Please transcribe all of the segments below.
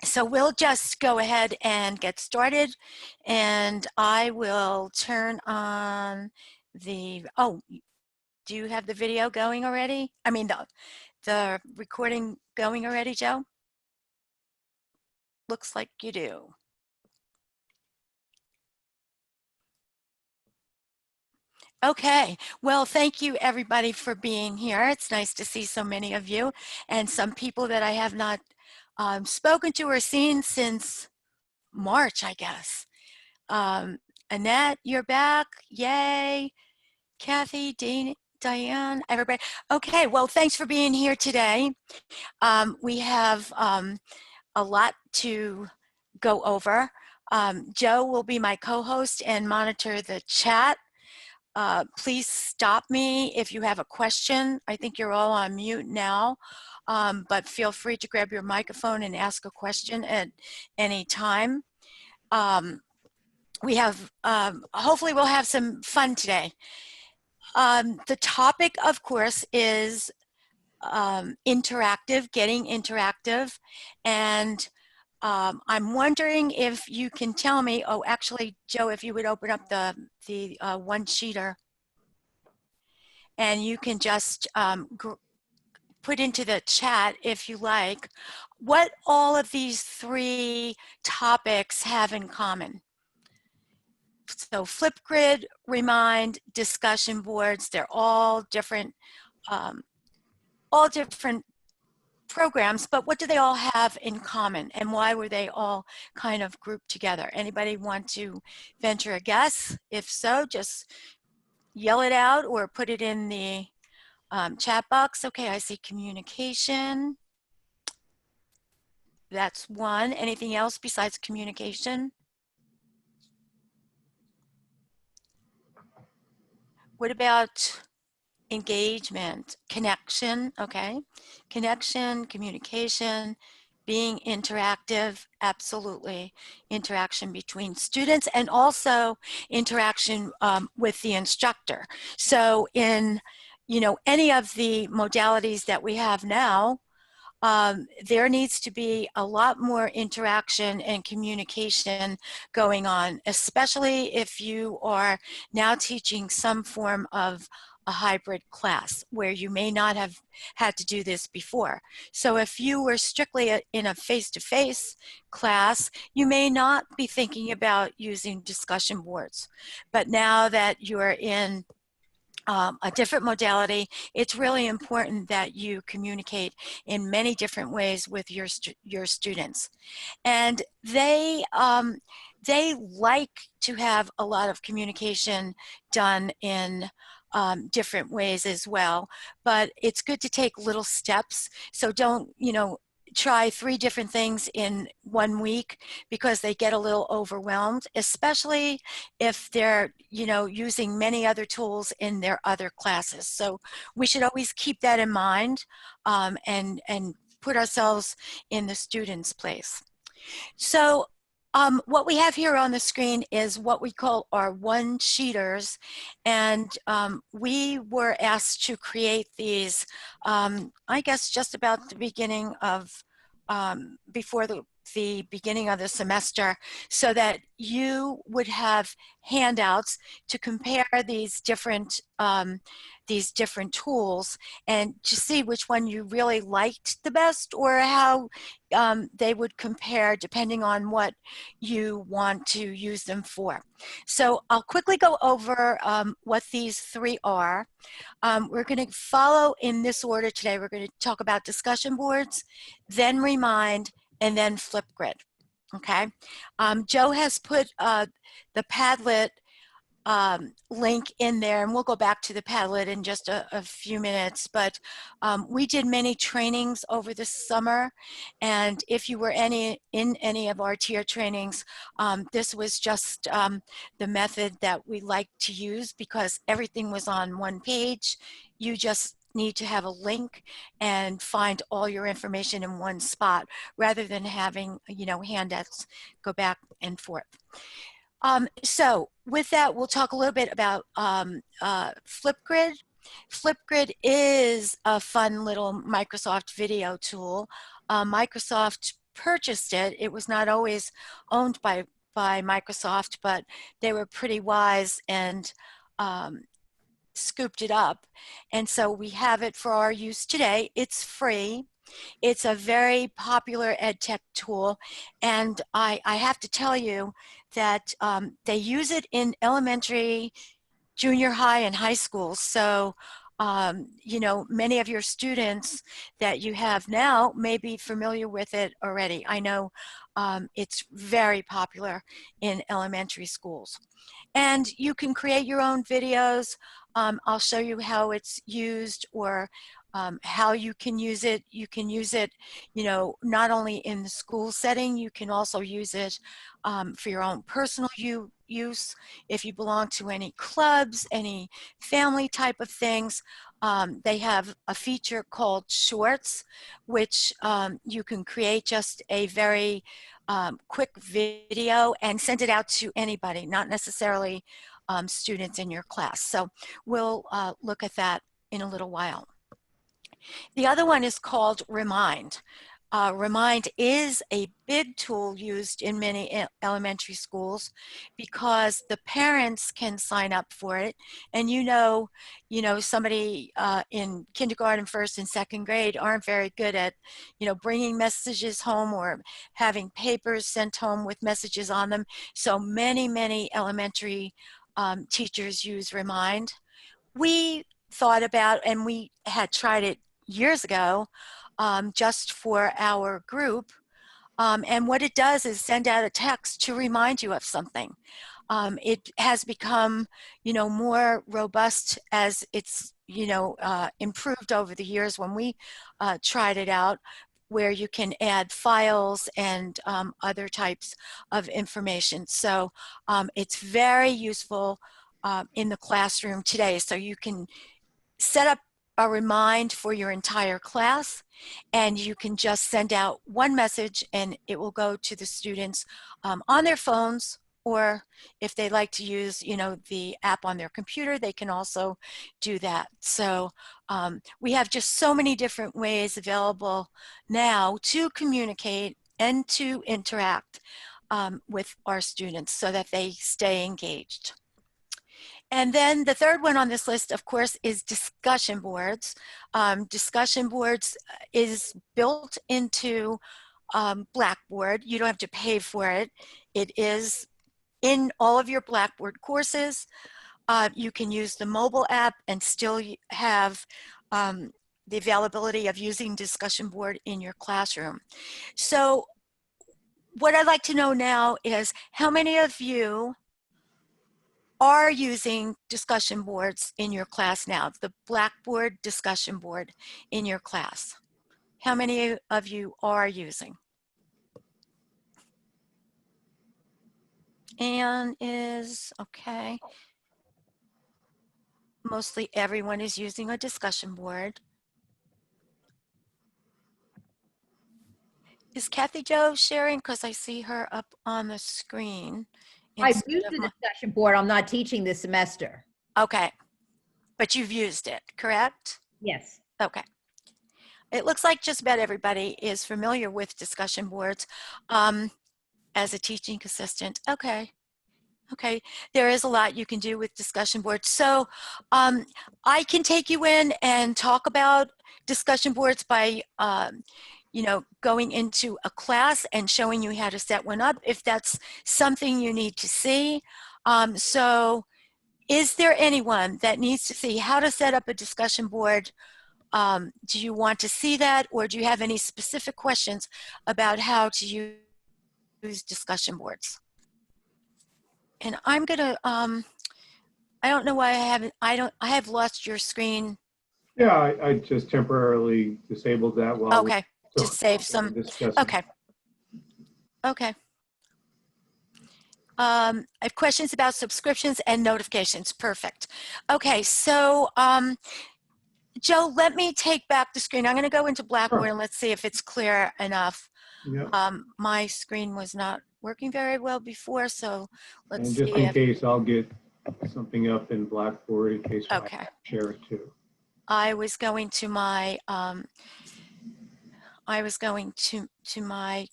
So we'll just go ahead and get started, and I will turn on the, oh, do you have the video going already? I mean, the recording going already, Joe? Looks like you do. Okay, well, thank you everybody for being here. It's nice to see so many of you and some people that I have not spoken to or seen since March, I guess. Annette, you're back. Yay. Kathy, Diane, everybody. Okay, well, thanks for being here today. We have a lot to go over. Joe will be my co-host and monitor the chat. Please stop me if you have a question. I think you're all on mute now, but feel free to grab your microphone and ask a question at any time. We have, hopefully we'll have some fun today. The topic, of course, is interactive, getting interactive. And I'm wondering if you can tell me, oh, actually, Joe, if you would open up the one-sheeter and you can just put into the chat, if you like, what all of these three topics have in common. So FlipGrid, Remind, discussion boards, they're all different programs, but what do they all have in common and why were they all kind of grouped together? Anybody want to venture a guess? If so, just yell it out or put it in the chat box. Okay, I see communication. That's one. Anything else besides communication? What about engagement, connection? Okay, connection, communication, being interactive, absolutely. Interaction between students and also interaction with the instructor. So in, you know, any of the modalities that we have now, there needs to be a lot more interaction and communication going on, especially if you are now teaching some form of a hybrid class where you may not have had to do this before. So if you were strictly in a face-to-face class, you may not be thinking about using discussion boards. But now that you're in a different modality, it's really important that you communicate in many different ways with your students. And they like to have a lot of communication done in different ways as well, but it's good to take little steps. So don't, you know, try 3 different things in 1 week because they get a little overwhelmed, especially if they're, you know, using many other tools in their other classes. So we should always keep that in mind and put ourselves in the student's place. So what we have here on the screen is what we call our one-sheeters, and we were asked to create these, I guess, just about the beginning of, before the beginning of the semester, so that you would have handouts to compare these different tools and to see which one you really liked the best or how they would compare depending on what you want to use them for. So I'll quickly go over what these 3 are. We're going to follow in this order today. We're going to talk about discussion boards, then Remind, and then FlipGrid. Okay. Joe has put the Padlet link in there, and we'll go back to the Padlet in just a few minutes, but we did many trainings over the summer, and if you were in any of our tier trainings, this was just the method that we like to use because everything was on one page. You just need to have a link and find all your information in one spot rather than having, you know, handouts go back and forth. So with that, we'll talk a little bit about FlipGrid. FlipGrid is a fun little Microsoft video tool. Microsoft purchased it. It was not always owned by Microsoft, but they were pretty wise and scooped it up. And so we have it for our use today. It's free. It's a very popular ed tech tool. And I have to tell you that they use it in elementary, junior high, and high school. So, you know, many of your students that you have now may be familiar with it already. I know it's very popular in elementary schools. And you can create your own videos. I'll show you how it's used, or how you can use it. You can use it, you know, not only in the school setting, you can also use it for your own personal use. If you belong to any clubs, any family type of things, they have a feature called Shorts, which you can create just a very quick video and send it out to anybody, not necessarily students in your class. So we'll look at that in a little while. The other one is called Remind. Remind is a big tool used in many elementary schools because the parents can sign up for it. And you know, somebody in kindergarten, first and second grade aren't very good at, you know, bringing messages home or having papers sent home with messages on them. So many elementary teachers use Remind. We thought about, and we had tried it years ago, just for our group. And what it does is send out a text to remind you of something. It has become, you know, more robust as it's, you know, improved over the years when we tried it out, where you can add files and other types of information. So it's very useful in the classroom today. So you can set up a remind for your entire class, and you can just send out one message and it will go to the students on their phones, or if they like to use, you know, the app on their computer, they can also do that. So we have just so many different ways available now to communicate and to interact with our students so that they stay engaged. And then the third one on this list, of course, is discussion boards. Discussion boards is built into Blackboard. You don't have to pay for it. It is in all of your Blackboard courses. You can use the mobile app and still have the availability of using discussion board in your classroom. So what I'd like to know now is how many of you are using discussion boards in your class now, the Blackboard discussion board in your class? How many of you are using? Anne is, okay. Mostly everyone is using a discussion board. Is Kathy Jo sharing? Because I see her up on the screen. I've used the discussion board. I'm not teaching this semester. Okay, but you've used it, correct? Yes. Okay. It looks like just about everybody is familiar with discussion boards as a teaching assistant. Okay. Okay, there is a lot you can do with discussion boards. So I can take you in and talk about discussion boards by, you know, going into a class and showing you how to set one up if that's something you need to see. So is there anyone that needs to see how to set up a discussion board? Do you want to see that, or do you have any specific questions about how to use discussion boards? And I'm gonna, I don't know why I have lost your screen. Yeah, I just temporarily disabled that while Okay, to save some, okay. Okay. I have questions about subscriptions and notifications, perfect. Okay, so Joe, let me take back the screen. I'm gonna go into Blackboard and let's see if it's clear enough. Yeah. My screen was not working very well before, so let's And see. just in case, I'll get something up in Blackboard in case Okay. I share it too. I was going to my I was going to my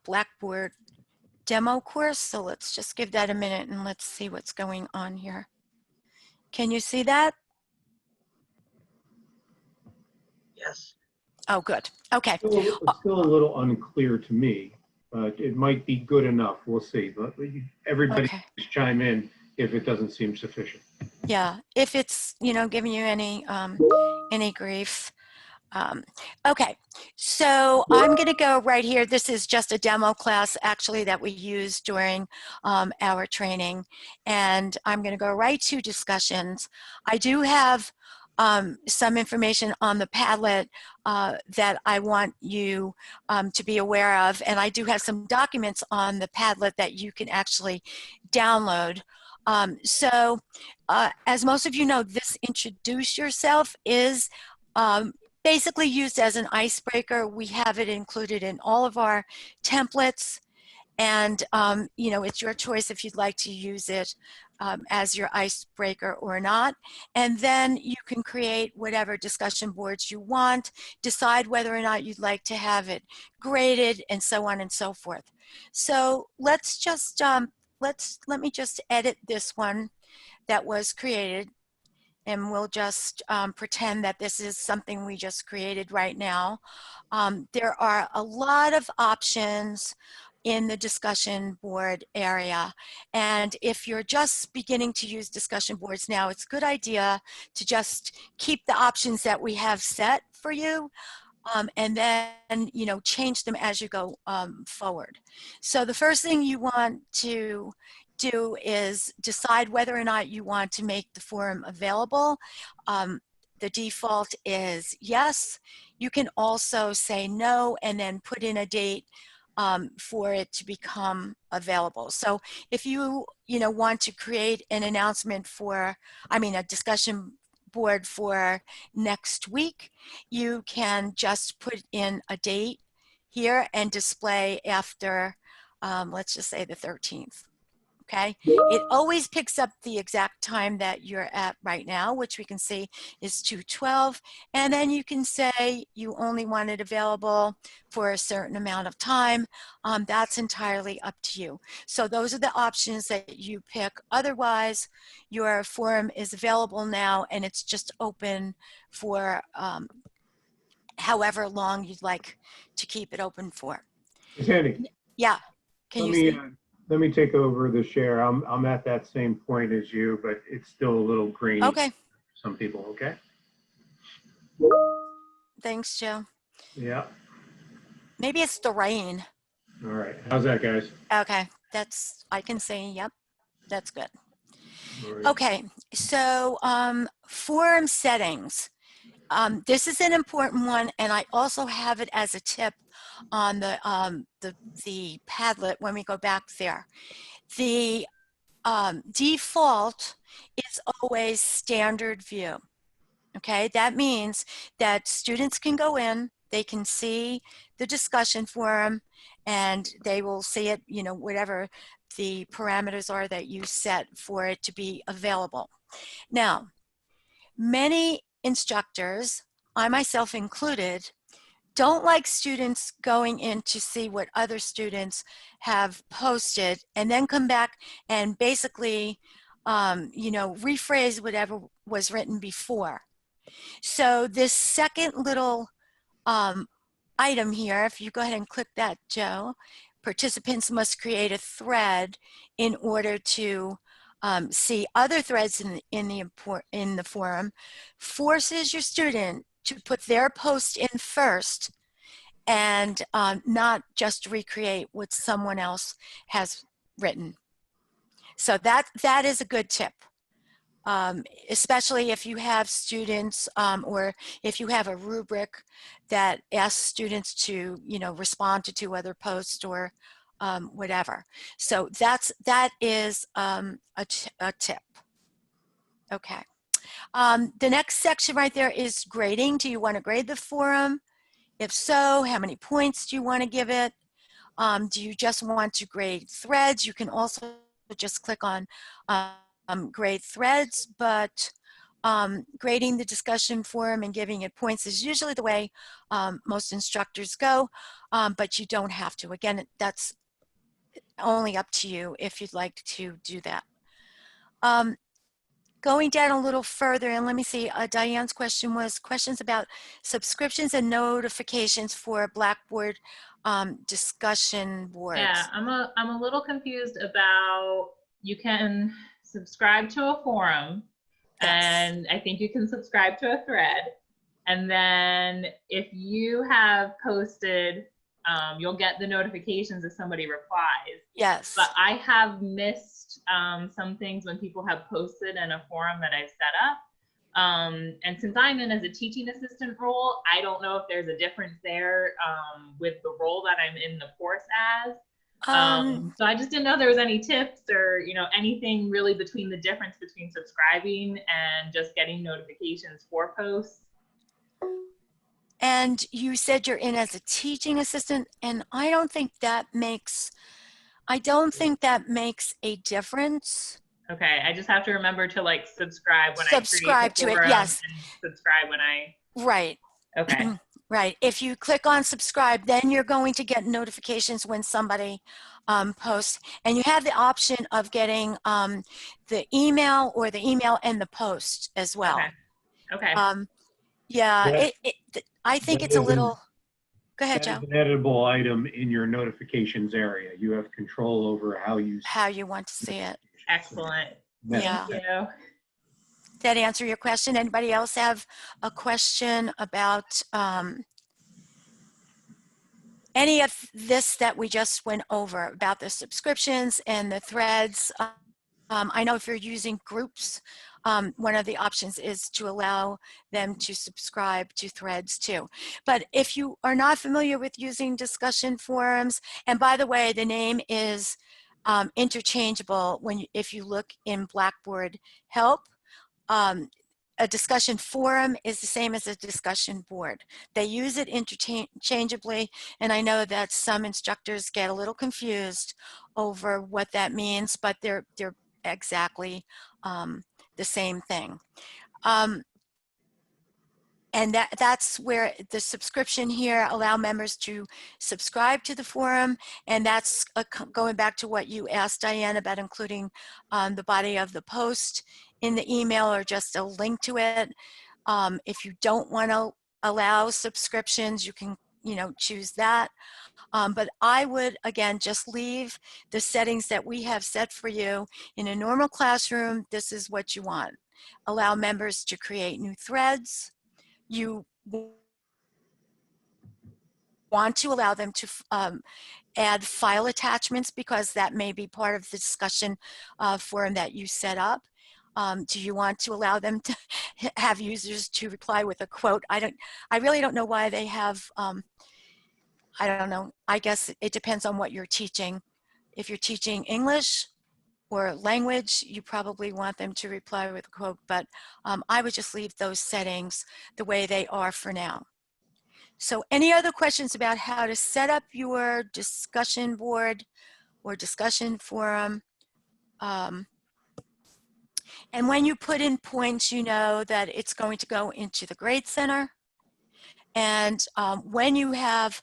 Blackboard demo course. So let's just give that a minute and let's see what's going on here. Can you see that? Yes. Oh, good. Okay. It's still a little unclear to me, but it might be good enough. We'll see. But everybody Okay. just chime in if it doesn't seem sufficient. Yeah. If it's, giving you any grief. Okay, so I'm going to go right here. This is just a demo class actually that we use during our training, and I'm going to go right to discussions. I do have some information on the Padlet that I want you to be aware of, and I do have some documents on the Padlet that you can actually download. So as most of you know, this introduce yourself is basically used as an icebreaker. We have it included in all of our templates, and it's your choice if you'd like to use it as your icebreaker or not. And then you can create whatever discussion boards you want, decide whether or not you'd like to have it graded, and so on and so forth. So let's just let me just edit this one that was created, and we'll just pretend that this is something we just created right now. There are a lot of options in the discussion board area. And if you're just beginning to use discussion boards now, it's a good idea to just keep the options that we have set for you. And then, change them as you go forward. So the first thing you want to do is decide whether or not you want to make the forum available. The default is yes. You can also say no and then put in a date for it to become available. So if you want to create an announcement a discussion board for next week, you can just put in a date here and display after, let's just say the 13th. Okay, it always picks up the exact time that you're at right now, which we can see is 2:12, and then you can say you only want it available for a certain amount of time. That's entirely up to you. So those are the options that you pick. Otherwise, your forum is available now, and it's just open for however long you'd like to keep it open for. Sandy, Yeah, can you see? let me take over the share. I'm at that same point as you, but it's still a little grainy. Okay, For some people, okay? thanks, Joe. Yeah. Maybe it's the rain. All right. How's that, guys? Okay, I can say, yep, that's good. All right. Okay, so forum settings. This is an important one, and I also have it as a tip on the Padlet when we go back there. The default is always standard view. Okay, that means that students can go in, they can see the discussion forum, and they will see it, whatever the parameters are that you set for it to be available. Now, many instructors, I myself included, don't like students going in to see what other students have posted and then come back and basically, rephrase whatever was written before. So this second little item here, if you go ahead and click that, Joe, participants must create a thread in order to see other threads in the forum, forces your student to put their post in first and not just recreate what someone else has written. So that is a good tip. Especially if you have students or if you have a rubric that asks students to, respond to two other posts or whatever. So that is a tip. Okay. The next section right there is grading. Do you want to grade the forum? If so, how many points do you want to give it? Do you just want to grade threads? You can also just click on grade threads, but grading the discussion forum and giving it points is usually the way most instructors go, but you don't have to. Again, that's only up to you if you'd like to do that. Going down a little further, and let me see, Diane's question was questions about subscriptions and notifications for Blackboard discussion boards. Yeah, I'm a little confused about, you can subscribe to a forum, Yes. and I think you can subscribe to a thread. And then if you have posted, you'll get the notifications if somebody replies. Yes. But I have missed some things when people have posted in a forum that I've set up. And since I'm in as a teaching assistant role, I don't know if there's a difference there with the role that I'm in the course as. So I just didn't know there was any tips or, you know, anything really between the difference between subscribing and just getting notifications for posts. And you said you're in as a teaching assistant, and I don't think that makes a difference. Okay, I just have to remember to like subscribe when Subscribe I create the to it, forum, yes. and subscribe when I, Right. okay. Right. If you click on subscribe, then you're going to get notifications when somebody posts. And you have the option of getting the email or the email and the post as well. Okay. Okay. Yeah, That- I think that it's a is little, go ahead, That Joe. is an editable item in your notifications area. You have control over how you. How you want to see it. Excellent. Yeah. Thank you. Did that answer your question? Anybody else have a question about any of this that we just went over about the subscriptions and the threads? I know if you're using groups, one of the options is to allow them to subscribe to threads too. But if you are not familiar with using discussion forums, and by the way, the name is interchangeable if you look in Blackboard Help. A discussion forum is the same as a discussion board. They use it interchangeably, and I know that some instructors get a little confused over what that means, but they're exactly the same thing. And that's where the subscription here allow members to subscribe to the forum, and that's going back to what you asked, Diane, about including the body of the post in the email or just a link to it. If you don't want to allow subscriptions, you can, choose that. But I would, again, just leave the settings that we have set for you. In a normal classroom, this is what you want. Allow members to create new threads. You want to allow them to add file attachments because that may be part of the discussion forum that you set up. Do you want to allow them to have users to reply with a quote? I really don't know why they have, I don't know. I guess it depends on what you're teaching. If you're teaching English or language, you probably want them to reply with a quote, but I would just leave those settings the way they are for now. So any other questions about how to set up your discussion board or discussion forum? And when you put in points, you know that it's going to go into the grade center. And when you have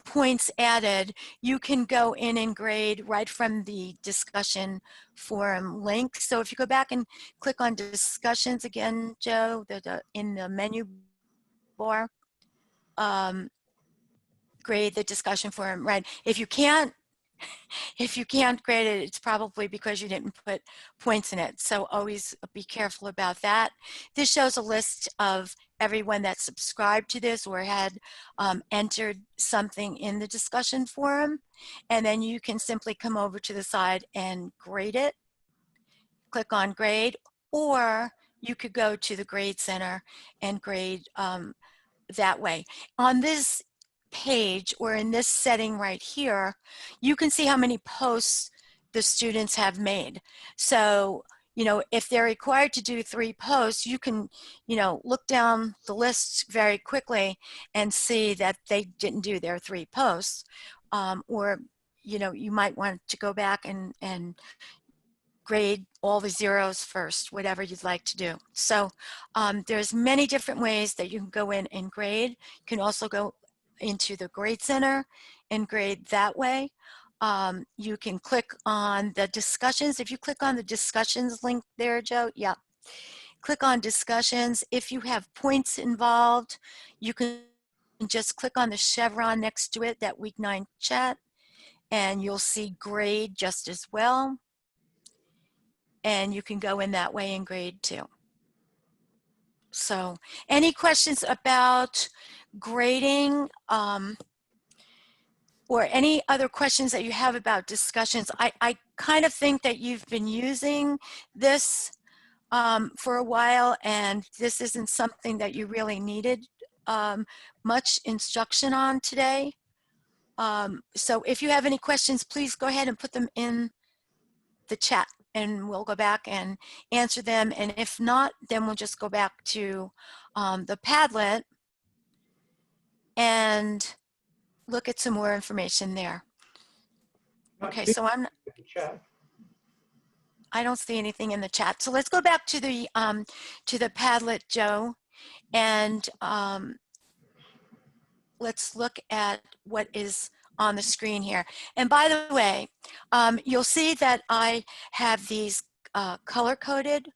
points added, you can go in and grade right from the discussion forum link. So if you go back and click on discussions again, Joe, in the menu bar, grade the discussion forum, right? If you can't grade it, it's probably because you didn't put points in it. So always be careful about that. This shows a list of everyone that subscribed to this or had entered something in the discussion forum. And then you can simply come over to the side and grade it. Click on grade, or you could go to the grade center and grade that way. On this page or in this setting right here, you can see how many posts the students have made. So, if they're required to do 3 posts, you can, look down the list very quickly and see that they didn't do their 3 posts. Or, you might want to go back and grade all the zeros first, whatever you'd like to do. So there's many different ways that you can go in and grade. You can also go into the Grade Center and grade that way. You can click on the discussions. If you click on the discussions link there, Joe, yeah. Click on discussions. If you have points involved, you can just click on the chevron next to it, that week 9 chat, and you'll see grade just as well. And you can go in that way and grade too. So any questions about grading or any other questions that you have about discussions? I kind of think that you've been using this for a while, and this isn't something that you really needed much instruction on today. So if you have any questions, please go ahead and put them in the chat, and we'll go back and answer them. And if not, then we'll just go back to the Padlet and look at some more information there. Okay, so I don't see anything in the chat. So let's go back to the Padlet, Joe, and let's look at what is on the screen here. And by the way, you'll see that I have these color-coded.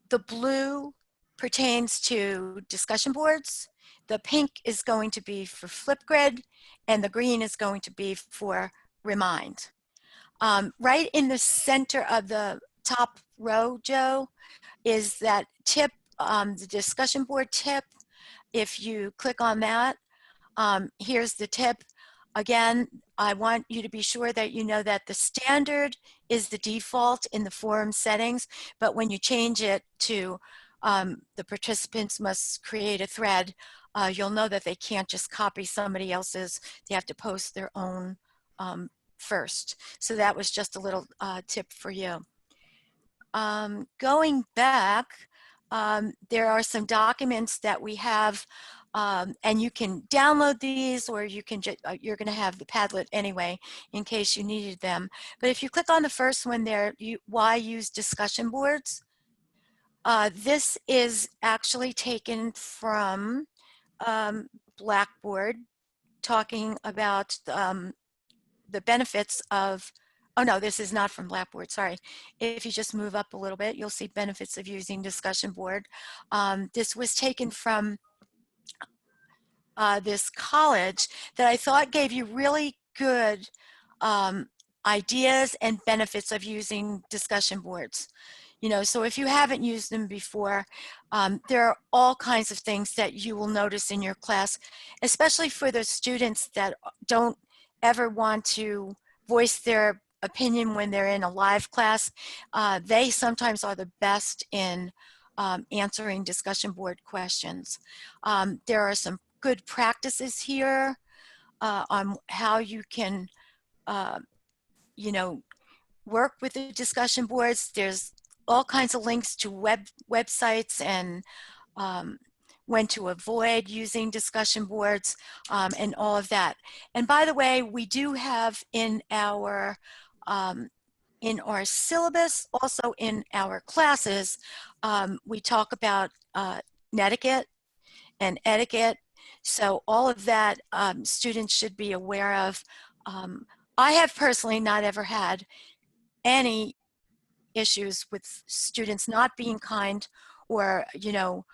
The blue pertains to discussion boards. The pink is going to be for FlipGrid, and the green is going to be for Remind. Right in the center of the top row, Joe, is that tip, the discussion board tip. If you click on that, here's the tip. Again, I want you to be sure that you know that the standard is the default in the forum settings, but when you change it to the participants must create a thread, you'll know that they can't just copy somebody else's. They have to post their own first. So that was just a little tip for you. Going back, there are some documents that we have, and you can download these, or you can you're going to have the Padlet anyway in case you needed them. But if you click on the first one there, why use discussion boards? This is actually taken from Blackboard, talking about the benefits of, oh no, this is not from Blackboard, sorry. If you just move up a little bit, you'll see benefits of using discussion board. This was taken from this college that I thought gave you really good ideas and benefits of using discussion boards. You know, so if you haven't used them before, there are all kinds of things that you will notice in your class, especially for the students that don't ever want to voice their opinion when they're in a live class. They sometimes are the best in answering discussion board questions. There are some good practices here on how you can, you know, work with the discussion boards. There's all kinds of links to websites and when to avoid using discussion boards and all of that. And by the way, we do have in our syllabus, also in our classes, we talk about netiquette and etiquette. So all of that students should be aware of. I have personally not ever had any issues with students not being kind, or, you know,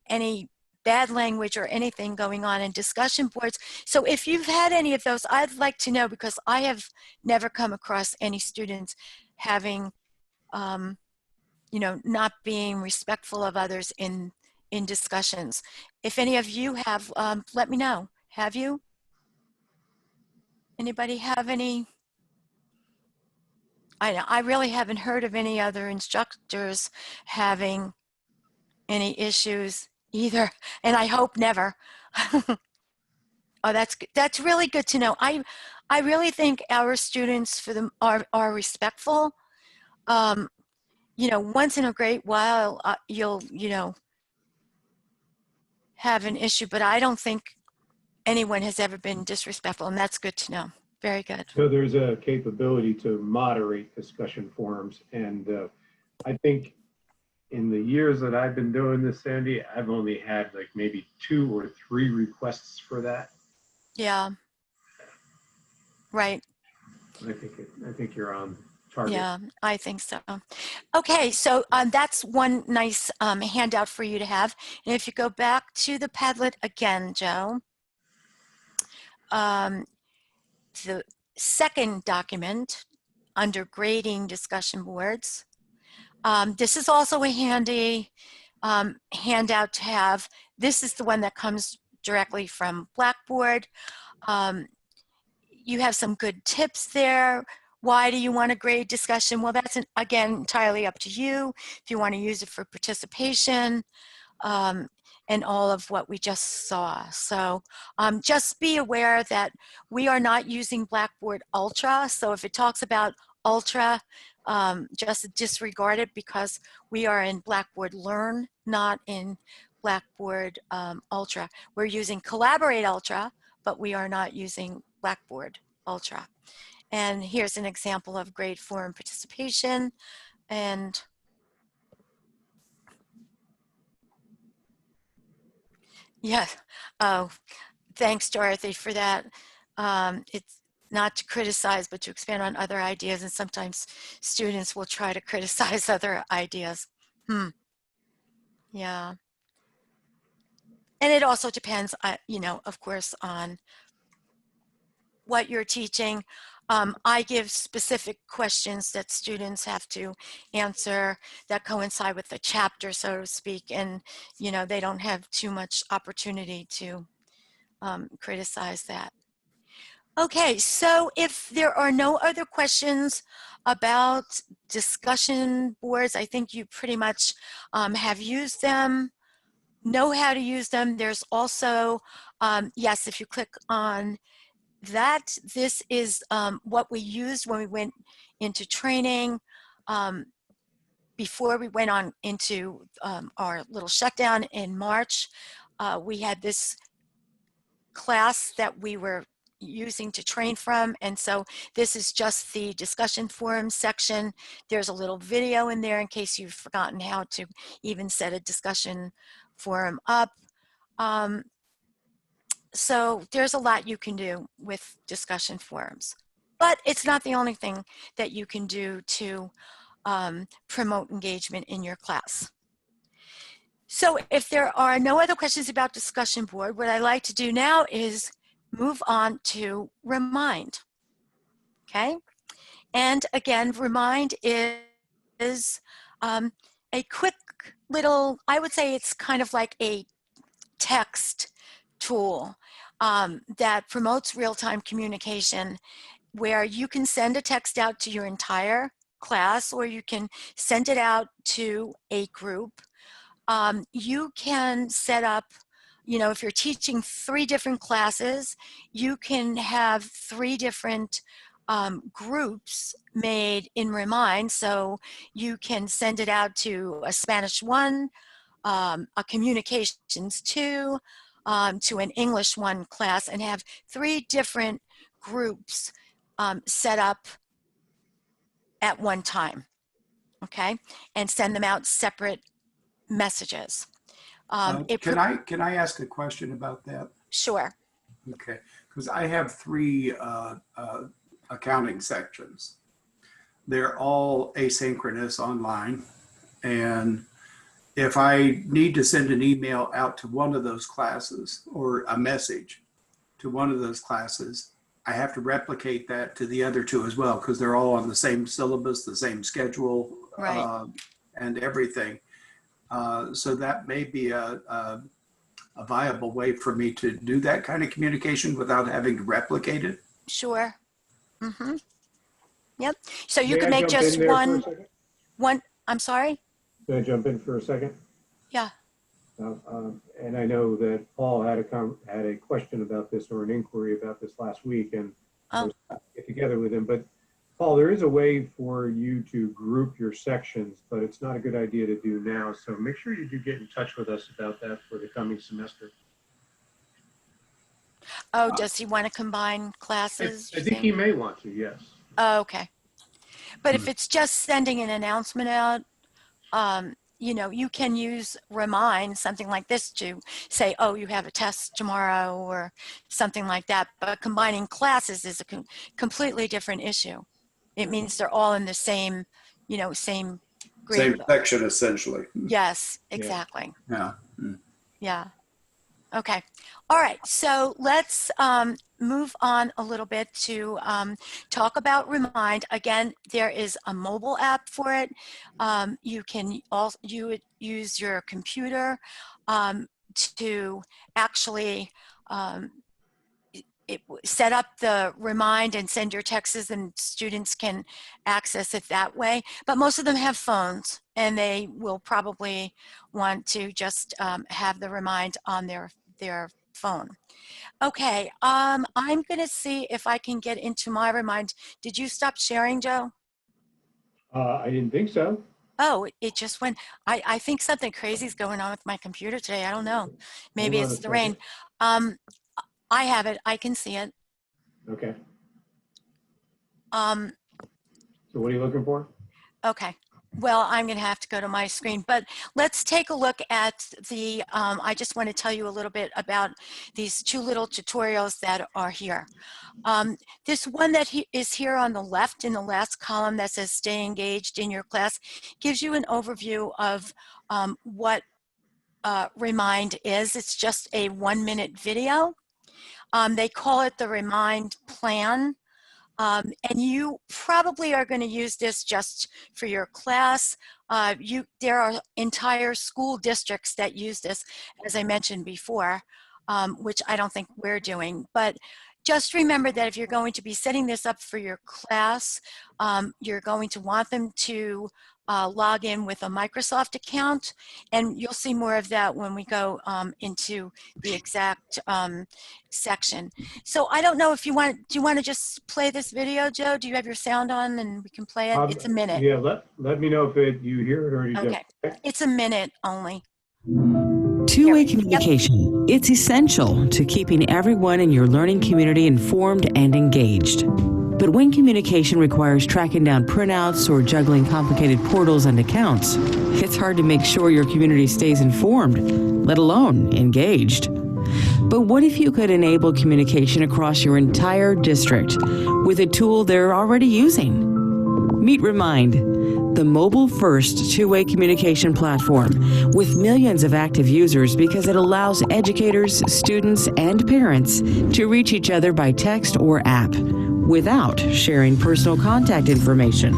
any bad language or anything going on in discussion boards. So if you've had any of those, I'd like to know, because I have never come across any students having, you know, not being respectful of others in discussions. If any of you have, let me know. Have you? Anybody have any? I really haven't heard of any other instructors having any issues either, and I hope never. Oh, that's really good to know. I really think our students are respectful. You know, once in a great while, you'll, you know, have an issue, but I don't think anyone has ever been disrespectful, and that's good to know. Very good. So there's a capability to moderate discussion forums. And I think in the years that I've been doing this, Sandy, I've only had like maybe 2 or 3 requests for that. Yeah. Right. I think you're on target. Yeah, I think so. Okay, so that's one nice handout for you to have. And if you go back to the Padlet again, Joe, the second document under grading discussion boards, this is also a handy handout to have. This is the one that comes directly from Blackboard. You have some good tips there. Why do you want to grade discussion? Well, that's, again, entirely up to you. If you want to use it for participation and all of what we just saw. So just be aware that we are not using Blackboard Ultra. So if it talks about Ultra, just disregard it because we are in Blackboard Learn, not in Blackboard Ultra. We're using Collaborate Ultra, but we are not using Blackboard Ultra. And here's an example of grade forum participation. And yeah, oh, thanks, Dorothy, for that. It's not to criticize, but to expand on other ideas. And sometimes students will try to criticize other ideas. Yeah. And it also depends, you know, of course, on what you're teaching. I give specific questions that students have to answer that coincide with the chapter, so to speak, and you know they don't have too much opportunity to criticize that. Okay, so if there are no other questions about discussion boards, I think you pretty much have used them, know how to use them. There's also, yes, if you click on that, this is what we used when we went into training before we went on into our little shutdown in March. We had this class that we were using to train from, and so this is just the discussion forum section. There's a little video in there in case you've forgotten how to even set a discussion forum up. So there's a lot you can do with discussion forums, but it's not the only thing that you can do to promote engagement in your class. So if there are no other questions about discussion board, what I like to do now is move on to Remind. Okay, and again, Remind is a quick little, I would say it's kind of like a text tool that promotes real-time communication, where you can send a text out to your entire class, or you can send it out to a group. You can set up, you know, if you're teaching 3 different classes, you can have 3 different groups made in Remind. So you can send it out to a Spanish 1, a communications 2, to an English 1 class, and have 3 different groups set up at one time, okay? And send them out separate messages. Can I ask a question about that? Sure. Okay, because I have 3 accounting sections. They're all asynchronous online, and if I need to send an email out to one of those classes or a message to one of those classes, I have to replicate that to the other 2 as well, because they're all on the same syllabus, the same schedule, Right. And everything. So that may be a viable way for me to do that kind of communication without having to replicate it. Sure. Mm-hmm. Yep. So you May can I make jump just in there for a one, second? I'm sorry? Can I jump in for a second? Yeah. And I know that Paul had a question about this, or an inquiry about this last week, and I was trying to get together with him. But Paul, there is a way for you to group your sections, but it's not a good idea to do now. So make sure you do get in touch with us about that for the coming semester. Oh, does he want to combine classes? I you think he may want to, yes. Oh, okay. But if it's just sending an announcement out, you know, you can use Remind, something like this, to say, oh, you have a test tomorrow or something like that. But combining classes is a completely different issue. It means they're all in the same, you know, same grade. Same section, essentially. Yes, Yeah. exactly. Yeah. Yeah. Okay. All right. So let's move on a little bit to talk about Remind. Again, there is a mobile app for it. You can also use your computer to actually set up the Remind and send your texts, and students can access it that way. But most of them have phones, and they will probably want to just have the Remind on their phone. Okay, I'm gonna see if I can get into my Remind. Did you stop sharing, Joe? I didn't think so. Oh, it just went. I think something crazy is going on with my computer today. I don't know. Maybe Hold on it's a the rain. second. I have it. I can see it. Okay. Um, So what are you looking for? Okay. Well, I'm going to have to go to my screen, but let's take a look at the, I just want to tell you a little bit about these two little tutorials that are here. This one that is here on the left in the last column that says stay engaged in your class gives you an overview of what Remind is. It's just a 1-minute video. They call it the Remind Plan. And you probably are going to use this just for your class. There are entire school districts that use this, as I mentioned before, which I don't think we're doing. But just remember that if you're going to be setting this up for your class, you're going to want them to log in with a Microsoft account, and you'll see more of that when we go into the exact section. So I don't know if you want, do you want to just play this video, Joe? Do you have your sound on and we can play it? It's a minute. Yeah, let me know if you hear it or you Okay. don't. It's a minute only. Two-way communication. It's essential to keeping everyone in your learning community informed and engaged. But when communication requires tracking down printouts or juggling complicated portals and accounts, it's hard to make sure your community stays informed, let alone engaged. But what if you could enable communication across your entire district with a tool they're already using? Meet Remind, the mobile-first two-way communication platform with millions of active users because it allows educators, students, and parents to reach each other by text or app without sharing personal contact information.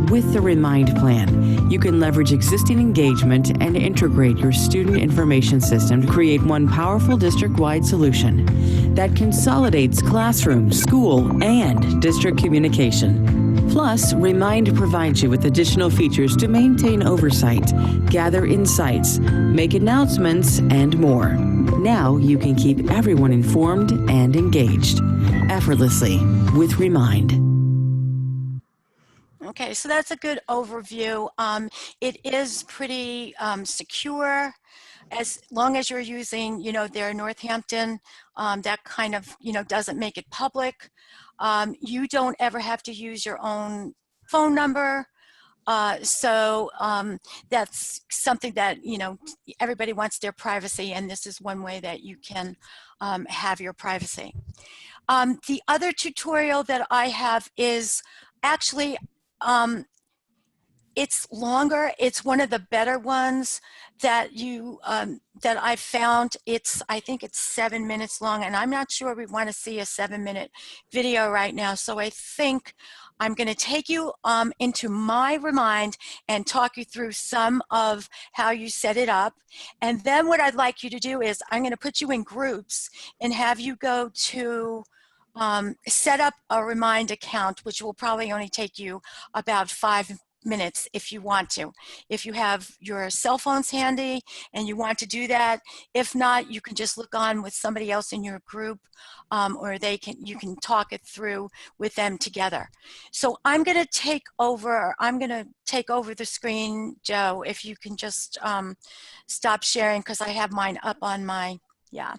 With the Remind plan, you can leverage existing engagement and integrate your student information system to create one powerful district-wide solution that consolidates classroom, school, and district communication. Plus, Remind provides you with additional features to maintain oversight, gather insights, make announcements, and more. Now you can keep everyone informed and engaged effortlessly with Remind. Okay, so that's a good overview. It is pretty secure, as long as you're using, you know, their Northampton, that kind of, you know, doesn't make it public. You don't ever have to use your own phone number. So that's something that, you know, everybody wants their privacy, and this is one way that you can have your privacy. The other tutorial that I have is actually, it's longer. It's one of the better ones that that I've found. I think it's 7 minutes long, and I'm not sure we want to see a 7-minute video right now. So I think I'm going to take you into my Remind and talk you through some of how you set it up. And then what I'd like you to do is I'm going to put you in groups and have you go to set up a Remind account, which will probably only take you about 5 minutes if you want to. If you have your cell phones handy and you want to do that, if not, you can just look on with somebody else in your group, or you can talk it through with them together. So I'm going to take over the screen, Joe, if you can just stop sharing, because I have mine up on my, yeah.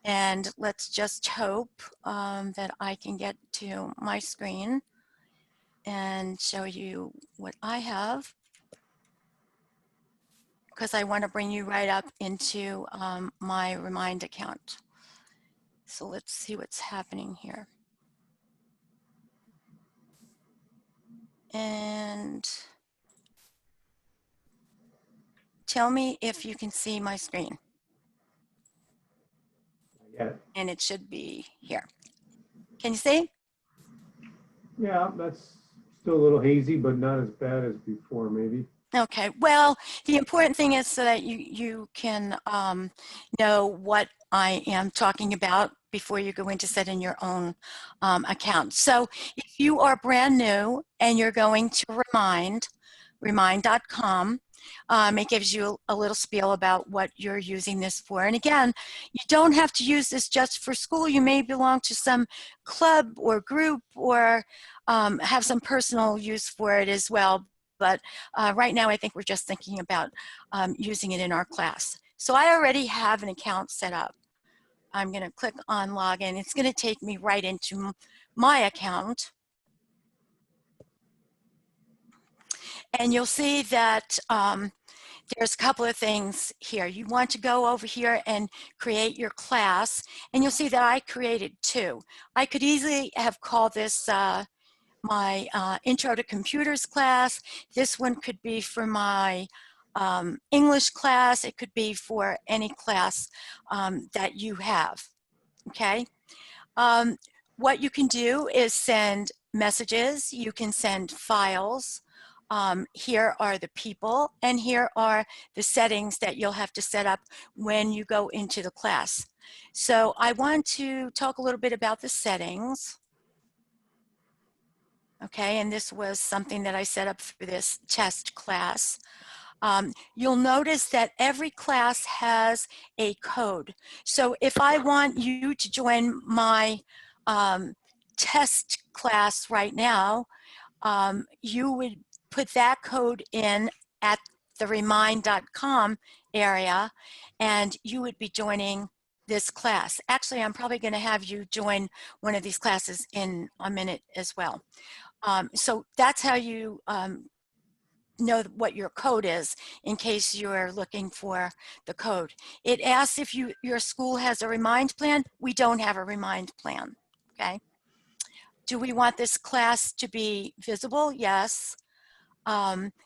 And let's just hope that I can get to my screen and show you what I have, because I want to bring you right up into my Remind account. So let's see what's happening here. And tell me if you can see my screen. Yeah, And it should be here. Can you see? yeah, that's still a little hazy, but not as bad as before, maybe. Okay, well, the important thing is so that you can know what I am talking about before you go into setting your own account. So if you are brand new and you're going to remind.com, it gives you a little spiel about what you're using this for. And again, you don't have to use this just for school. You may belong to some club or group or have some personal use for it as well. But right now, I think we're just thinking about using it in our class. So I already have an account set up. I'm going to click on login. It's going to take me right into my account. And you'll see that there's a couple of things here. You want to go over here and create your class. And you'll see that I created two. I could easily have called this my Intro to Computers class. This one could be for my English class. It could be for any class that you have, okay? What you can do is send messages. You can send files. Here are the people, and here are the settings that you'll have to set up when you go into the class. So I want to talk a little bit about the settings. Okay, and this was something that I set up for this test class. You'll notice that every class has a code. So if I want you to join my test class right now, you would put that code in at the remind.com area, and you would be joining this class. Actually, I'm probably going to have you join one of these classes in a minute as well. So that's how you know what your code is in case you're looking for the code. It asks if your school has a Remind plan. We don't have a Remind plan, okay? Do we want this class to be visible? Yes.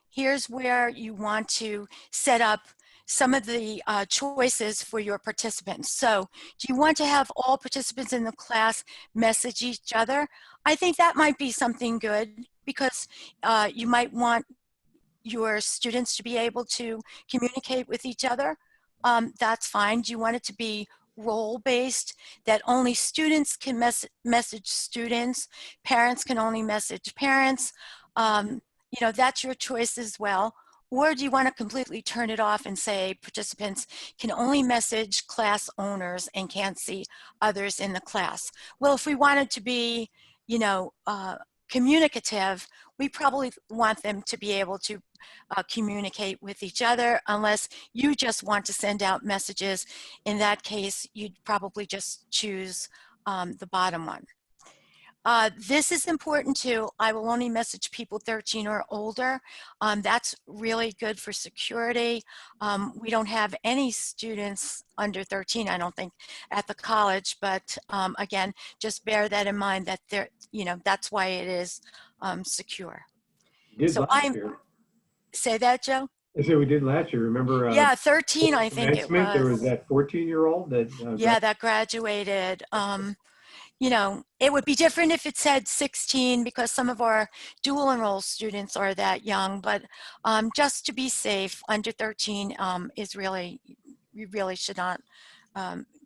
Here's where you want to set up some of the choices for your participants. So do you want to have all participants in the class message each other? I think that might be something good because you might want your students to be able to communicate with each other. That's fine. Do you want it to be role-based, that only students can message students, parents can only message parents? You know, that's your choice as well. Or do you want to completely turn it off and say participants can only message class owners and can't see others in the class? Well, if we wanted to be, you know, communicative, we probably want them to be able to communicate with each other, unless you just want to send out messages. In that case, you'd probably just choose the bottom one. This is important too. I will only message people 13 or older. That's really good for security. We don't have any students under 13, I don't think, at the college, but again, just bear that in mind that they're, you know, that's why it is secure. We did So last year. Say that, Joe? I said we did last year. Remember? Yeah, 13, I think it commencement, there was was. that 14-year-old that. Yeah, that graduated. You know, it would be different if it said 16 because some of our dual enroll students are that young, but just to be safe, under 13 is really, you really should not